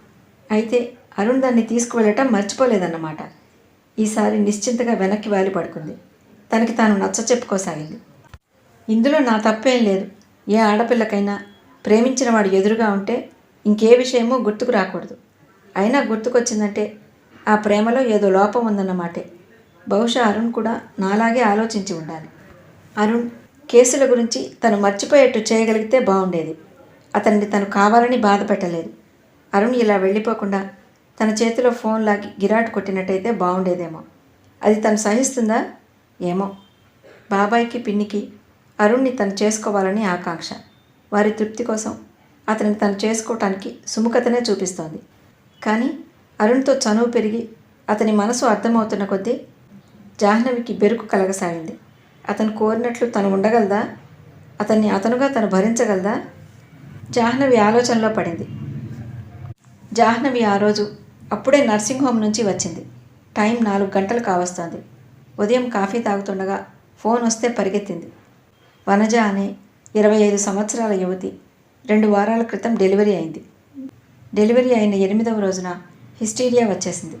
అయితే అరుణ్ దాన్ని తీసుకువెళ్ళటం మర్చిపోలేదన్నమాట. ఈసారి నిశ్చింతగా వెనక్కి వాలి పడుకుంది. తనకి తాను నచ్చ చెప్పుకోసాగింది. ఇందులో నా తప్పేం లేదు. ఏ ఆడపిల్లకైనా ప్రేమించిన వాడు ఎదురుగా ఉంటే ఇంకే విషయమో గుర్తుకు రాకూడదు. అయినా గుర్తుకొచ్చిందంటే ఆ ప్రేమలో ఏదో లోపం ఉందన్నమాటే. బహుశా అరుణ్ కూడా నాలాగే ఆలోచించి ఉండాలి. అరుణ్ కేసుల గురించి తను మర్చిపోయేట్టు చేయగలిగితే బాగుండేది. అతన్ని తను కావాలని బాధ పెట్టలేదు. అరుణ్ ఇలా వెళ్ళిపోకుండా తన చేతిలో ఫోన్ లాగి గిరాటు కొట్టినట్టయితే బాగుండేదేమో. అది తను సహిస్తుందా ఏమో. బాబాయ్కి పిన్నికి అరుణ్ని తను చేసుకోవాలని ఆకాంక్ష. వారి తృప్తి కోసం అతన్ని తను చేసుకోవటానికి సుముఖతనే చూపిస్తోంది. కానీ అరుణ్తో చనువు పెరిగి అతని మనసు అర్థమవుతున్న కొద్దీ జాహ్నవికి బెరుకు కలగసాగింది. అతను కోరినట్లు తను ఉండగలదా? అతన్ని అతనుగా తను భరించగలదా? జాహ్నవి ఆలోచనలో పడింది. జాహ్నవి ఆ రోజు అప్పుడే నర్సింగ్ హోమ్ నుంచి వచ్చింది. టైం 4 గంటలు కావస్తోంది. ఉదయం కాఫీ తాగుతుండగా ఫోన్ వస్తే పరిగెత్తింది. వనజ అనే 25 సంవత్సరాల యువతి 2 వారాల క్రితం డెలివరీ అయింది. డెలివరీ అయిన 8వ రోజున హిస్టీరియా వచ్చేసింది.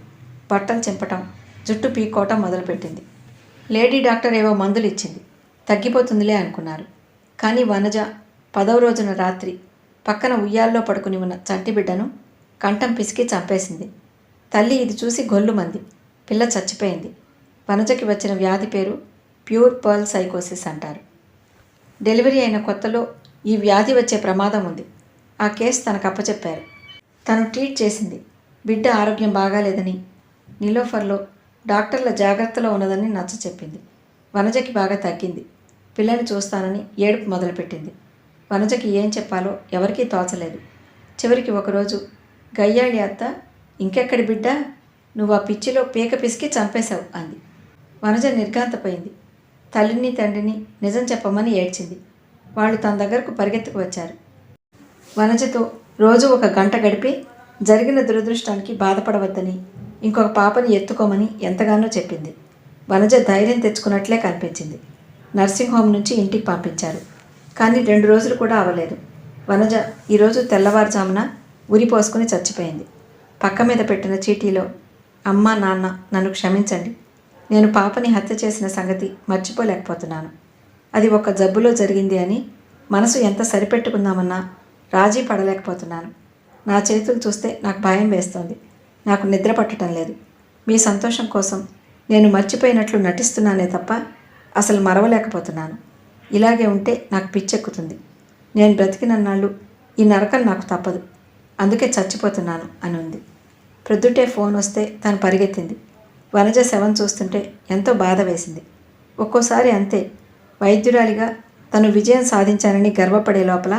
బట్టలు చింపటం, జుట్టు పీక్కోవటం మొదలుపెట్టింది. లేడీ డాక్టర్ ఏవో మందులు ఇచ్చింది. తగ్గిపోతుందిలే అనుకున్నారు. కానీ వనజ 10వ రోజున రాత్రి పక్కన ఉయ్యాల్లో పడుకుని ఉన్న చంటి బిడ్డను కంఠం పిసికి చంపేసింది. తల్లి ఇది చూసి గొల్లుమంది. పిల్ల చచ్చిపోయింది. వనజకి వచ్చిన వ్యాధి పేరు ప్యూర్ పర్ల్ సైకోసిస్ అంటారు. డెలివరీ అయిన కొత్తలో ఈ వ్యాధి వచ్చే ప్రమాదం ఉంది. ఆ కేసు తనకు అప్పచెప్పారు. తను ట్రీట్ చేసింది. బిడ్డ ఆరోగ్యం బాగాలేదని, నిలోఫర్లో డాక్టర్ల జాగ్రత్తలో ఉన్నదని నచ్చ చెప్పింది. వనజకి బాగా తగ్గింది. పిల్లని చూస్తానని ఏడుపు మొదలుపెట్టింది. వనజకి ఏం చెప్పాలో ఎవరికీ తోచలేదు. చివరికి ఒకరోజు గయ్యాళి అత్త, ఇంకెక్కడి బిడ్డ, నువ్వు ఆ పిచ్చిలో పీక పిసికి చంపేశావు అంది. వనజ నిర్ఘాంతపోయింది. తల్లిని తండ్రిని నిజం చెప్పమని ఏడ్చింది. వాళ్ళు తన దగ్గరకు పరిగెత్తుకు వచ్చారు. వనజతో రోజు 1 గంట గడిపి జరిగిన దురదృష్టానికి బాధపడవద్దని, ఇంకొక పాపని ఎత్తుకోమని ఎంతగానో చెప్పింది. వనజ ధైర్యం తెచ్చుకున్నట్లే కనిపించింది. నర్సింగ్ హోమ్ నుంచి ఇంటికి పంపించారు. కానీ 2 రోజులు కూడా అవ్వలేదు. వనజ ఈరోజు తెల్లవారుజామున ఉరిపోసుకుని చచ్చిపోయింది. పక్క మీద పెట్టిన చీటీలో, అమ్మా నాన్న నన్ను క్షమించండి, నేను పాపని హత్య చేసిన సంగతి మర్చిపోలేకపోతున్నాను. అది ఒక జబ్బులో జరిగింది అని మనసు ఎంత సరిపెట్టుకుందామన్నా రాజీ పడలేకపోతున్నాను. నా చేతులు చూస్తే నాకు భయం వేస్తోంది. నాకు నిద్ర పట్టడం లేదు. మీ సంతోషం కోసం నేను మర్చిపోయినట్లు నటిస్తున్నానే తప్ప అసలు మరవలేకపోతున్నాను. ఇలాగే ఉంటే నాకు పిచ్చెక్కుతుంది. నేను బ్రతికినన్నాళ్ళు ఈ నరకం నాకు తప్పదు. అందుకే చచ్చిపోతున్నాను అని ఉంది. ప్రొద్దుటే ఫోన్ వస్తే తను పరిగెత్తింది. వనజ శవం చూస్తుంటే ఎంతో బాధ వేసింది. ఒక్కోసారి అంతే, వైద్యురాలిగా తను విజయం సాధించానని గర్వపడే లోపల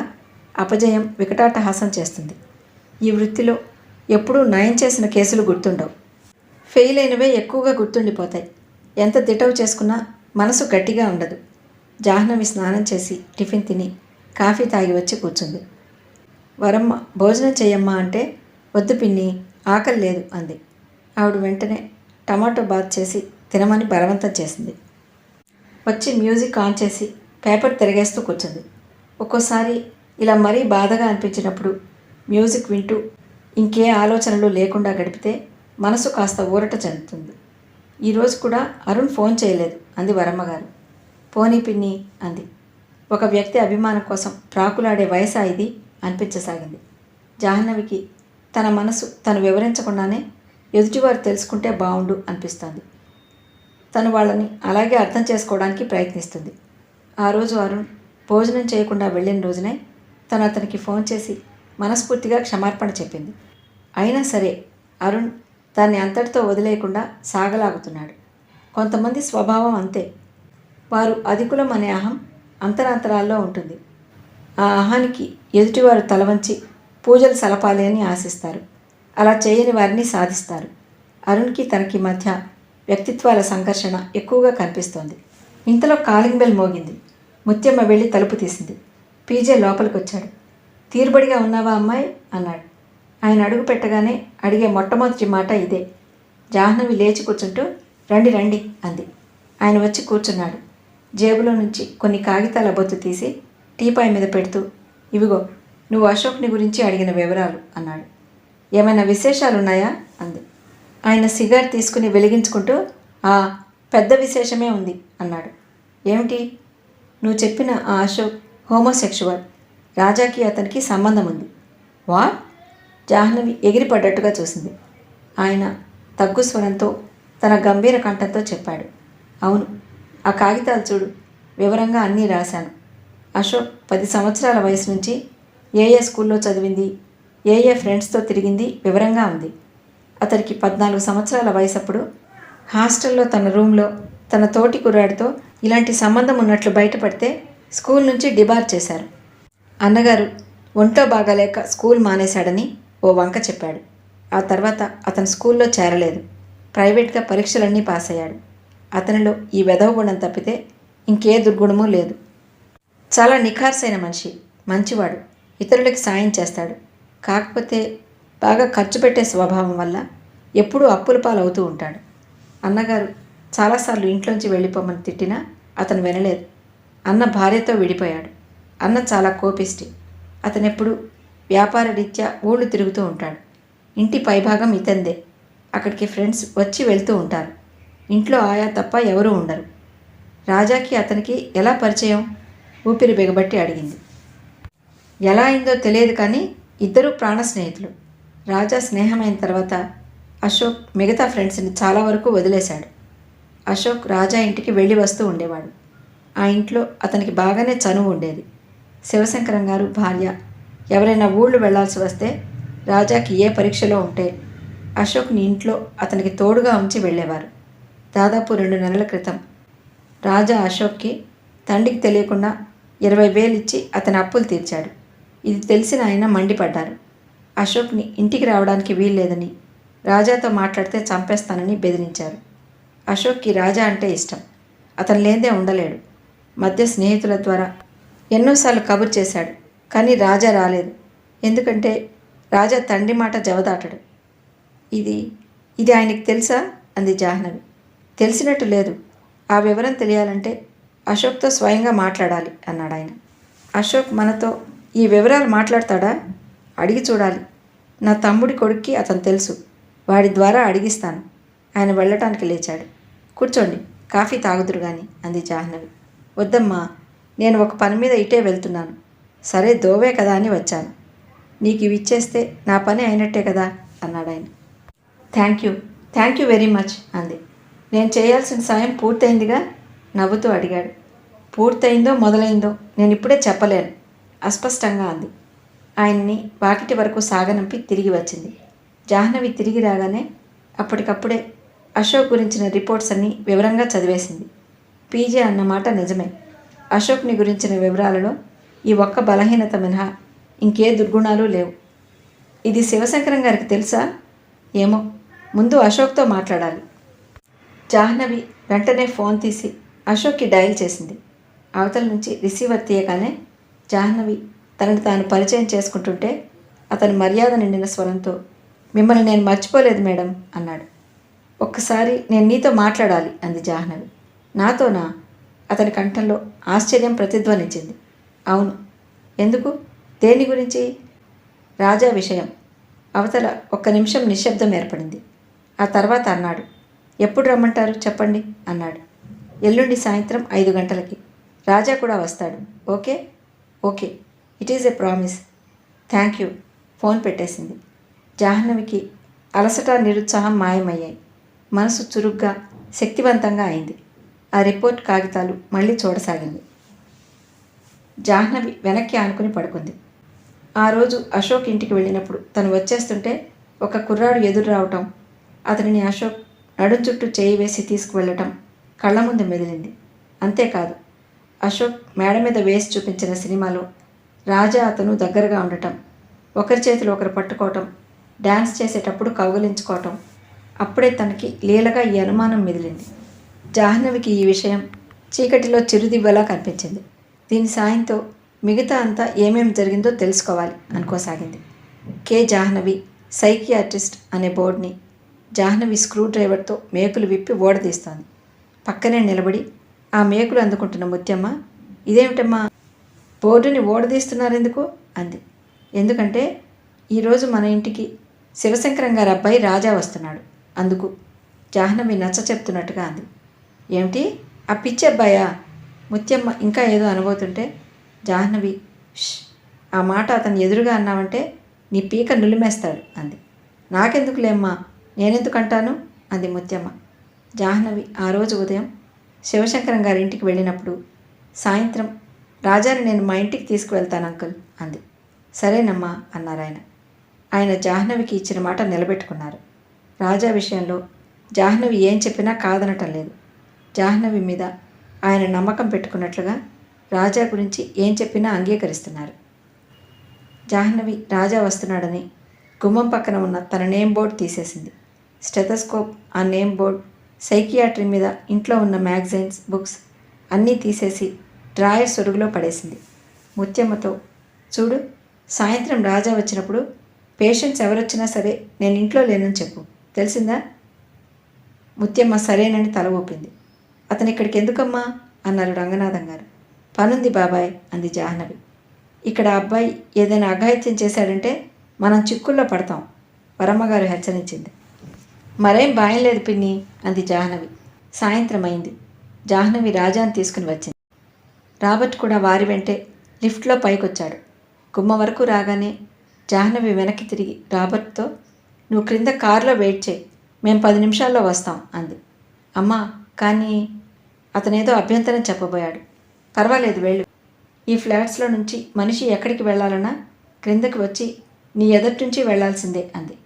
అపజయం వికటాటహాసం చేస్తుంది. ఈ వృత్తిలో ఎప్పుడూ నయం చేసిన కేసులు గుర్తుండవు. ఫెయిల్ అయినవే ఎక్కువగా గుర్తుండిపోతాయి. ఎంత దిటవు చేసుకున్నా మనసు గట్టిగా ఉండదు. జాహ్నవి స్నానం చేసి టిఫిన్ తిని కాఫీ తాగి వచ్చి కూర్చుంది. వరమ్మ భోజనం చేయమ్మా అంటే, వద్దు పిన్ని, ఆకలి లేదు అంది. ఆవిడ వెంటనే టమాటో బాత్ చేసి తినమని బలవంతం చేసింది. వచ్చి మ్యూజిక్ ఆన్ చేసి పేపర్ తిరగేస్తూ కూర్చుంది. ఒక్కోసారి ఇలా మరీ బాధగా అనిపించినప్పుడు మ్యూజిక్ వింటూ ఇంకే ఆలోచనలు లేకుండా గడిపితే మనసు కాస్త ఊరట చెందుతుంది. ఈరోజు కూడా అరుణ్ ఫోన్ చేయలేదు అంది వరమ్మగారు. పోనీ పిన్ని అంది. ఒక వ్యక్తి అభిమానం కోసం ప్రాకులాడే వయసా ఇది అనిపించసాగింది. జాహ్నవికి తన మనసు తను వివరించకుండానే ఎదుటివారు తెలుసుకుంటే బాగుండు అనిపిస్తోంది. తను వాళ్ళని అలాగే అర్థం చేసుకోవడానికి ప్రయత్నిస్తుంది. ఆ రోజు అరుణ్ భోజనం చేయకుండా వెళ్ళిన రోజునే తను అతనికి ఫోన్ చేసి మనస్ఫూర్తిగా క్షమార్పణ చెప్పింది. అయినా సరే అరుణ్ దాన్ని అంతటితో వదిలేయకుండా సాగలాగుతున్నాడు. కొంతమంది స్వభావం అంతే. వారు అధికులం అనే అహం అంతరాంతరాల్లో ఉంటుంది. ఆ అహానికి ఎదుటివారు తలవంచి పూజలు సలపాలి అని ఆశిస్తారు. అలా చేయని వారిని సాధిస్తారు. అరుణ్కి తనకి మధ్య వ్యక్తిత్వాల సంఘర్షణ ఎక్కువగా కనిపిస్తోంది. ఇంతలో కాలింగ్ బెల్ మోగింది. ముత్యమ్మ వెళ్ళి తలుపు తీసింది. పీజే లోపలికి వచ్చాడు. తీరుబడిగా ఉన్నావా అమ్మాయి అన్నాడు. ఆయన అడుగు పెట్టగానే అడిగే మొట్టమొదటి మాట ఇదే. జాహ్నవి లేచి కూర్చుంటూ రండి రండి అంది. ఆయన వచ్చి కూర్చున్నాడు. జేబులో నుంచి కొన్ని కాగితాల బొత్తు తీసి టీపాయ్ మీద పెడుతూ ఇవిగో నువ్వు అశోక్ని గురించి అడిగిన వివరాలు అన్నాడు. ఏమైనా విశేషాలున్నాయా అంది. ఆయన సిగార్ తీసుకుని వెలిగించుకుంటూ పెద్ద విశేషమే ఉంది అన్నాడు. ఏమిటి? నువ్వు చెప్పిన ఆ అశోక్ హోమోసెక్షువల్. రాజాకి అతనికి సంబంధం ఉంది. వాట్? జాహ్నవి ఎగిరిపడ్డట్టుగా చూసింది. ఆయన తగ్గు స్వరంతో తన గంభీర కంఠంతో చెప్పాడు. అవును, ఆ కాగితాలు చూడు, వివరంగా అన్నీ రాశాను. అశోక్ 10 సంవత్సరాల వయసు నుంచి ఏ స్కూల్లో చదివింది, ఏ ఫ్రెండ్స్తో తిరిగింది వివరంగా ఉంది. అతనికి 14 సంవత్సరాల వయసప్పుడు హాస్టల్లో తన రూమ్లో తన తోటి కుర్రాడితో ఇలాంటి సంబంధం ఉన్నట్లు బయటపడితే స్కూల్ నుంచి డిబార్ చేశారు. అన్నగారు ఒంట్లో బాగాలేక స్కూల్ మానేశాడని ఓ వంక చెప్పాడు. ఆ తర్వాత అతను స్కూల్లో చేరలేదు. ప్రైవేట్గా పరీక్షలన్నీ పాస్ అయ్యాడు. అతనిలో ఈ వెధవ గుణం తప్పితే ఇంకే దుర్గుణమూ లేదు. చాలా నిఖార్సైన మనిషి, మంచివాడు, ఇతరులకి సాయం చేస్తాడు. కాకపోతే బాగా ఖర్చు పెట్టే స్వభావం వల్ల ఎప్పుడూ అప్పుల పాలవుతూ ఉంటాడు. అన్నగారు చాలాసార్లు ఇంట్లోంచి వెళ్ళిపోమని తిట్టినా అతను వినలేదు. అన్న భార్యతో విడిపోయాడు. అన్న చాలా కోపిష్టి. అతనెప్పుడు వ్యాపార రీత్యా ఊళ్ళు తిరుగుతూ ఉంటాడు. ఇంటి పైభాగం ఇతందే. అక్కడికి ఫ్రెండ్స్ వచ్చి వెళ్తూ ఉంటారు. ఇంట్లో ఆయా తప్ప ఎవరూ ఉండరు. రాజాకి అతనికి ఎలా పరిచయం? ఊపిరి బిగబట్టి అడిగింది. ఎలా అయిందో తెలియదు కానీ ఇద్దరూ ప్రాణ స్నేహితులు. రాజా స్నేహమైన తర్వాత అశోక్ మిగతా ఫ్రెండ్స్ని చాలా వరకు వదిలేశాడు. అశోక్ రాజా ఇంటికి వెళ్ళి వస్తూ ఉండేవాడు. ఆ ఇంట్లో అతనికి బాగానే చనువు ఉండేది. శివశంకరం గారు భార్య ఎవరైనా ఊళ్ళు వెళ్లాల్సి వస్తే రాజాకి ఏ పరీక్షలో ఉంటే అశోక్ని ఇంట్లో అతనికి తోడుగా ఉంచి వెళ్ళేవారు. దాదాపు 2 నెలల క్రితం రాజా అశోక్కి తండ్రికి తెలియకుండా 20,000 ఇచ్చి అతని అప్పులు తీర్చాడు. ఇది తెలిసిన ఆయన మండిపడ్డారు. అశోక్ని ఇంటికి రావడానికి వీల్లేదని, రాజాతో మాట్లాడితే చంపేస్తానని బెదిరించారు. అశోక్కి రాజా అంటే ఇష్టం. అతను లేదే ఉండలేడు. మధ్య స్నేహితుల ద్వారా ఎన్నోసార్లు కబురు చేశాడు. కానీ రాజా రాలేదు. ఎందుకంటే రాజా తండ్రి మాట జవదాటడు. ఇది ఆయనకి తెలుసా అంది జాహ్నవి. తెలిసినట్టు లేదు. ఆ వివరం తెలియాలంటే అశోక్తో స్వయంగా మాట్లాడాలి అన్నాడు ఆయన. అశోక్ మనతో ఈ వివరాలు మాట్లాడతాడా? అడిగి చూడాలి. నా తమ్ముడి కొడుక్కి అతను తెలుసు. వాడి ద్వారా అడిగిస్తాను. ఆయన వెళ్ళటానికి లేచాడు. కూర్చోండి, కాఫీ తాగుదురు గాని అంది జాహ్నవి. వద్దమ్మా, నేను ఒక పని మీద ఇటే వెళ్తున్నాను. సరే దోవే కదా అని వచ్చాను. నీకు ఇవి ఇచ్చేస్తే నా పని అయినట్టే కదా అన్నాడు ఆయన. థ్యాంక్ యూ వెరీ మచ్ అంది. నేను చేయాల్సిన సాయం పూర్తయిందిగా నవ్వుతూ అడిగాడు. పూర్తయిందో మొదలైందో నేను ఇప్పుడే చెప్పలేను అస్పష్టంగా అంది. ఆయన్ని వాకిటి వరకు సాగనంపి తిరిగి వచ్చింది. జాహ్నవి తిరిగి రాగానే అప్పటికప్పుడే అశోక్ గురించిన రిపోర్ట్స్ అన్నీ వివరంగా చదివేసింది. పీజే అన్నమాట నిజమే. అశోక్ని గురించిన వివరాలలో ఈ ఒక్క బలహీనత మినహా ఇంకే దుర్గుణాలు లేవు. ఇది శివశంకరం గారికి తెలుసా? ఏమో, ముందు అశోక్తో మాట్లాడాలి. జాహ్నవి వెంటనే ఫోన్ తీసి అశోక్కి డయల్ చేసింది. అవతల నుంచి రిసీవర్ తీయగానే జాహ్నవి తనను తాను పరిచయం చేసుకుంటుంటే అతని మర్యాద నిండిన స్వరంతో మిమ్మల్ని నేను మర్చిపోలేదు మేడం అన్నాడు. ఒక్కసారి నేను నీతో మాట్లాడాలి అంది జాహ్నవి. నాతోనా? అతని కంఠంలో ఆశ్చర్యం ప్రతిధ్వనించింది. అవును. ఎందుకు? దేని గురించి? రాజా విషయం. అవతల 1 నిమిషం నిశ్శబ్దం ఏర్పడింది. ఆ తర్వాత అన్నాడు. ఎప్పుడు రమ్మంటారు చెప్పండి అన్నాడు. ఎల్లుండి సాయంత్రం 5 గంటలకి. రాజా కూడా వస్తాడు. Okay, it is a promise. Thank you. Phone పెట్టేసింది. జాహ్నవికి అలసట నిరుత్సాహం మాయమయ్యాయి. మనసు చురుగ్గా శక్తివంతంగా అయింది. ఆ రిపోర్ట్ కాగితాలు మళ్ళీ చూడసాగింది. జాహ్నవి వెనక్కి ఆనుకుని పడుకుంది. ఆ రోజు అశోక్ ఇంటికి వెళ్ళినప్పుడు తను వచ్చేస్తుంటే ఒక కుర్రాడు ఎదురు రావటం, అతనిని అశోక్ నడుం చుట్టూ చేయి వేసి తీసుకువెళ్ళటం కళ్ళ ముందు మెదిలింది. అంతేకాదు, అశోక్ మేడ మీద వేసి చూపించిన సినిమాలో రాజా అతను దగ్గరగా ఉండటం, ఒకరి చేతులు ఒకరు పట్టుకోవటం, డ్యాన్స్ చేసేటప్పుడు కౌగిలించుకోవటం, అప్పుడే తనకి లీలగా ఈ అనుమానం మెదిలింది. జాహ్నవికి ఈ విషయం చీకటిలో చిరుదివ్వలా కనిపించింది. దీని సాయంతో మిగతా అంతా ఏమేం జరిగిందో తెలుసుకోవాలి అనుకోసాగింది. కె జాహ్నవి సైకియాట్రిస్ట్ అనే బోర్డుని జాహ్నవి స్క్రూ డ్రైవర్తో మేకులు విప్పి ఓడదీస్తోంది. పక్కనే నిలబడి ఆ మేకులు అందుకుంటున్న ముత్యమ్మ, ఇదేమిటమ్మా బోర్డుని ఓడదీస్తున్నారెందుకు అంది. ఎందుకంటే ఈరోజు మన ఇంటికి శివశంకరం గారి అబ్బాయి రాజా వస్తున్నాడు, అందుకు జాహ్నవి నచ్చ చెప్తున్నట్టుగా అంది. ఏమిటి, ఆ పిచ్చి అబ్బాయా? ముత్యమ్మ ఇంకా ఏదో అనబోతుంటే జాహ్నవి, ఆ మాట అతను ఎదురుగా అన్నావంటే నీ పీక నులిమేస్తాడు అంది. నాకెందుకులేమ్మా, నేనెందుకంటాను అంది ముత్యమ్మ. జాహ్నవి ఆ రోజు ఉదయం శివశంకరం గారి ఇంటికి వెళ్ళినప్పుడు సాయంత్రం రాజాని నేను మా ఇంటికి తీసుకువెళ్తాను అంకుల్ అంది. సరేనమ్మా అన్నారాయన. ఆయన జాహ్నవికి ఇచ్చిన మాట నిలబెట్టుకున్నారు. రాజా విషయంలో జాహ్నవి ఏం చెప్పినా కాదనటం లేదు. జాహ్నవి మీద ఆయన నమ్మకం పెట్టుకున్నట్లుగా రాజా గురించి ఏం చెప్పినా అంగీకరిస్తున్నారు. జాహ్నవి రాజా వస్తున్నాడని గుమ్మం పక్కన ఉన్న తన నేమ్ బోర్డ్ తీసేసింది. స్టెథోస్కోప్, ఆ నేమ్ బోర్డ్, సైకియాట్రీ మీద ఇంట్లో ఉన్న మ్యాగజైన్స్, బుక్స్ అన్నీ తీసేసి డ్రాయర్ సొరుగులో పడేసింది. ముత్యమ్మతో, చూడు, సాయంత్రం రాజా వచ్చినప్పుడు పేషెంట్స్ ఎవరొచ్చినా సరే నేను ఇంట్లో లేనని చెప్పు, తెలిసిందా? ముత్యమ్మ సరేనని తల ఊపింది. అతను ఇక్కడికి ఎందుకమ్మా అన్నారు రంగనాథం గారు. పనుంది బాబాయ్ అంది జాహ్నవి. ఇక్కడ అబ్బాయి ఏదైనా అఘాయిత్యం చేశాడంటే మనం చిక్కుల్లో పడతాం, వరమ్మగారు హెచ్చరించింది. మరేం భయం లేదు పిన్ని అంది జాహ్నవి. సాయంత్రం అయింది. జాహ్నవి రాజాని తీసుకుని వచ్చింది. రాబర్ట్ కూడా వారి వెంటే లిఫ్ట్లో పైకొచ్చాడు. గుమ్మ వరకు రాగానే జాహ్నవి వెనక్కి తిరిగి రాబర్ట్తో, నువ్వు క్రింద కారులో వెయిట్ చేయి, మేము 10 నిమిషాల్లో వస్తాం అంది. అమ్మా, కానీ అతనేదో అభ్యంతరం చెప్పబోయాడు. పర్వాలేదు, వెళ్ళు. ఈ ఫ్లాట్స్లో నుంచి మనిషి ఎక్కడికి వెళ్ళాలన్నా క్రిందకి వచ్చి నీ ఎదుటి నుంచి వెళ్లాల్సిందే అంది.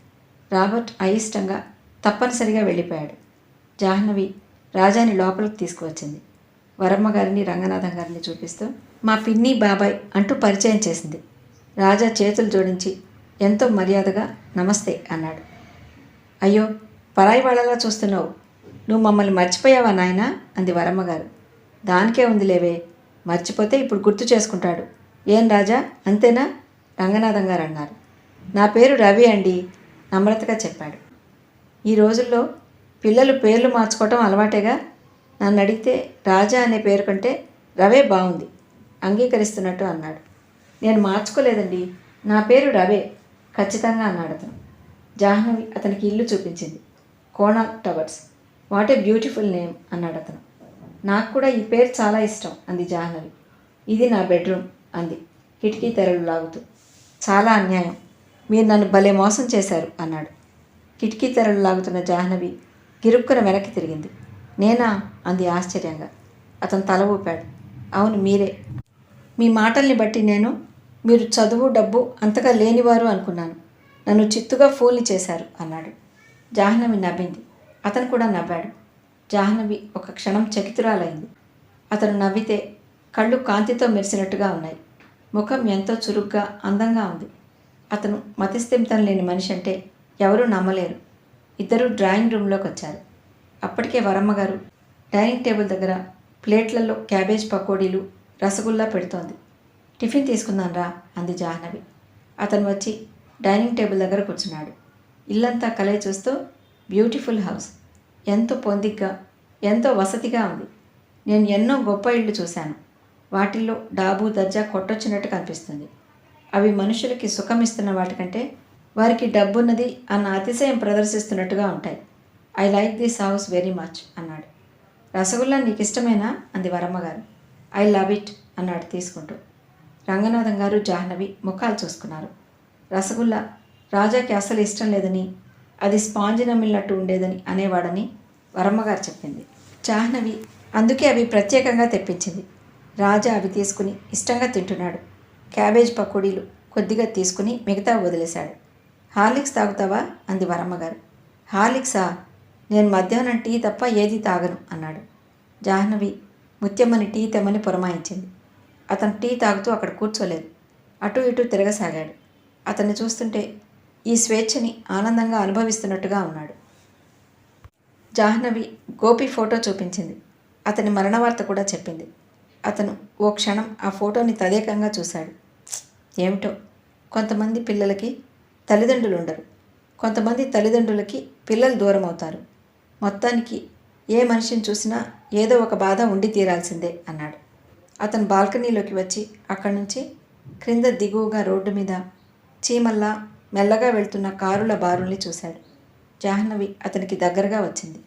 రాబర్ట్ అయిష్టంగా తప్పనిసరిగా వెళ్ళిపోయాడు. జాహ్నవి రాజాని లోపలికి తీసుకువచ్చింది. వరమ్మగారిని రంగనాథం గారిని చూపిస్తూ, మా పిన్ని బాబాయ్ అంటూ పరిచయం చేసింది. రాజా చేతులు జోడించి ఎంతో మర్యాదగా నమస్తే అన్నాడు. అయ్యో, పరాయి వాళ్ళలా చూస్తున్నావు, నువ్వు మమ్మల్ని మర్చిపోయావా నాయనా అంది వరమ్మగారు. దానికే ఉంది లేవే, మర్చిపోతే ఇప్పుడు గుర్తు చేసుకుంటాడు. ఏం రాజా, అంతేనా? రంగనాథం గారు అన్నారు. నా పేరు రవి అండి, నమ్రతగా చెప్పాడు. ఈ రోజుల్లో పిల్లలు పేర్లు మార్చుకోవటం అలవాటేగా. నన్ను అడిగితే రాజా అనే పేరు కంటే రవే బాగుంది, అంగీకరిస్తున్నట్టు అన్నాడు. నేను మార్చుకోలేదండి, నా పేరు రవే ఖచ్చితంగా అన్నాడు అతను. జాహ్నవి అతనికి ఇల్లు చూపించింది. Konark towers. What a beautiful name అన్నాడు అతను. నాకు కూడా ఈ పేరు చాలా ఇష్టం అంది జాహ్నవి. ఇది నా బెడ్రూమ్ అంది కిటికీ తెరలు లాగుతూ. చాలా అన్యాయం, మీరు నన్ను భలే మోసం చేశారు అన్నాడు. కిటికీ తెరలు లాగుతున్న జాహ్నవి గిరుక్కున వెనక్కి తిరిగింది. నేనా అంది ఆశ్చర్యంగా. అతను తల ఊపాడు. అవును, మీరే. మీ మాటల్ని బట్టి మీరు చదువు డబ్బు అంతగా లేనివారు అనుకున్నాను. నన్ను చిత్తుగా ఫూల్ని చేశారు అన్నాడు. జాహ్నవి నవ్వింది. అతను కూడా నవ్వాడు. జాహ్నవి ఒక క్షణం చకితురాలైంది. అతను నవ్వితే కళ్ళు కాంతితో మెరిసినట్టుగా ఉన్నాయి. ముఖం ఎంతో చురుగ్గా అందంగా ఉంది. అతను మతిస్థిమితం లేని మనిషి అంటే ఎవరూ నమ్మలేరు. ఇద్దరూ డ్రాయింగ్ రూమ్లోకి వచ్చారు. అప్పటికే వరమ్మగారు డైనింగ్ టేబుల్ దగ్గర ప్లేట్లలో క్యాబేజ్ పకోడీలు, రసగుల్లా పెడుతోంది. టిఫిన్ తీసుకుందాం రా అంది జాహ్నవి. అతను వచ్చి డైనింగ్ టేబుల్ దగ్గర కూర్చున్నాడు. ఇల్లంతా కలయి చూస్తూ, బ్యూటిఫుల్ హౌస్, ఎంతో పొందిగ్గా, ఎంతో వసతిగా ఉంది. నేను ఎన్నో గొప్ప ఇళ్ళు చూశాను. వాటిల్లో డాబు దర్జా కొట్టొచ్చినట్టు కనిపిస్తుంది. అవి మనుషులకి సుఖమిస్తున్న వాటికంటే వారికి డబ్బున్నది అన్న అతిశయం ప్రదర్శిస్తున్నట్టుగా ఉంటాయి. I like this house very much అన్నాడు. రసగుల్లా నీకు ఇష్టమేనా అంది వరమ్మగారు. ఐ లవ్ ఇట్ అన్నాడు తీసుకుంటూ. రంగనాథం గారు జాహ్నవి ముఖాలు చూసుకున్నారు. రసగుల్లా రాజాకి అసలు ఇష్టం లేదని, అది స్పాంజి నమిలినట్టు ఉండేదని అనేవాడని వరమ్మగారు చెప్పింది. జాహ్నవి అందుకే అవి ప్రత్యేకంగా తెప్పించింది. రాజా అవి తీసుకుని ఇష్టంగా తింటున్నాడు. క్యాబేజ్ పకోడీలు కొద్దిగా తీసుకుని మిగతా వదిలేశాడు. హార్లిక్స్ తాగుతావా అంది వరమ్మగారు. హార్లిక్సా? నేను మధ్యాహ్నం టీ తప్ప ఏదీ తాగను అన్నాడు. జాహ్నవి ముత్యమ్మని టీ తెమ్మని పురమాయించింది. అతను టీ తాగుతూ అక్కడ కూర్చోలేదు. అటూ ఇటూ తిరగసాగాడు. అతన్ని చూస్తుంటే ఈ స్వేచ్ఛని ఆనందంగా అనుభవిస్తున్నట్టుగా ఉన్నాడు. జాహ్నవి గోపి ఫోటో చూపించింది. అతని మరణవార్త కూడా చెప్పింది. అతను ఓ క్షణం ఆ ఫోటోని తదేకంగా చూశాడు. ఏమిటో, కొంతమంది పిల్లలకి తల్లిదండ్రులు ఉండరు, కొంతమంది తల్లిదండ్రులకి పిల్లలు దూరం అవుతారు. మొత్తానికి ఏ మనిషిని చూసినా ఏదో ఒక బాధ ఉండి తీరాల్సిందే అన్నాడు. అతను బాల్కనీలోకి వచ్చి అక్కడి నుంచి క్రింద దిగువగా రోడ్డు మీద చీమల్లా మెల్లగా వెళ్తున్న కారుల బారుల్ని చూశాడు. జాహ్నవి అతనికి దగ్గరగా వచ్చింది.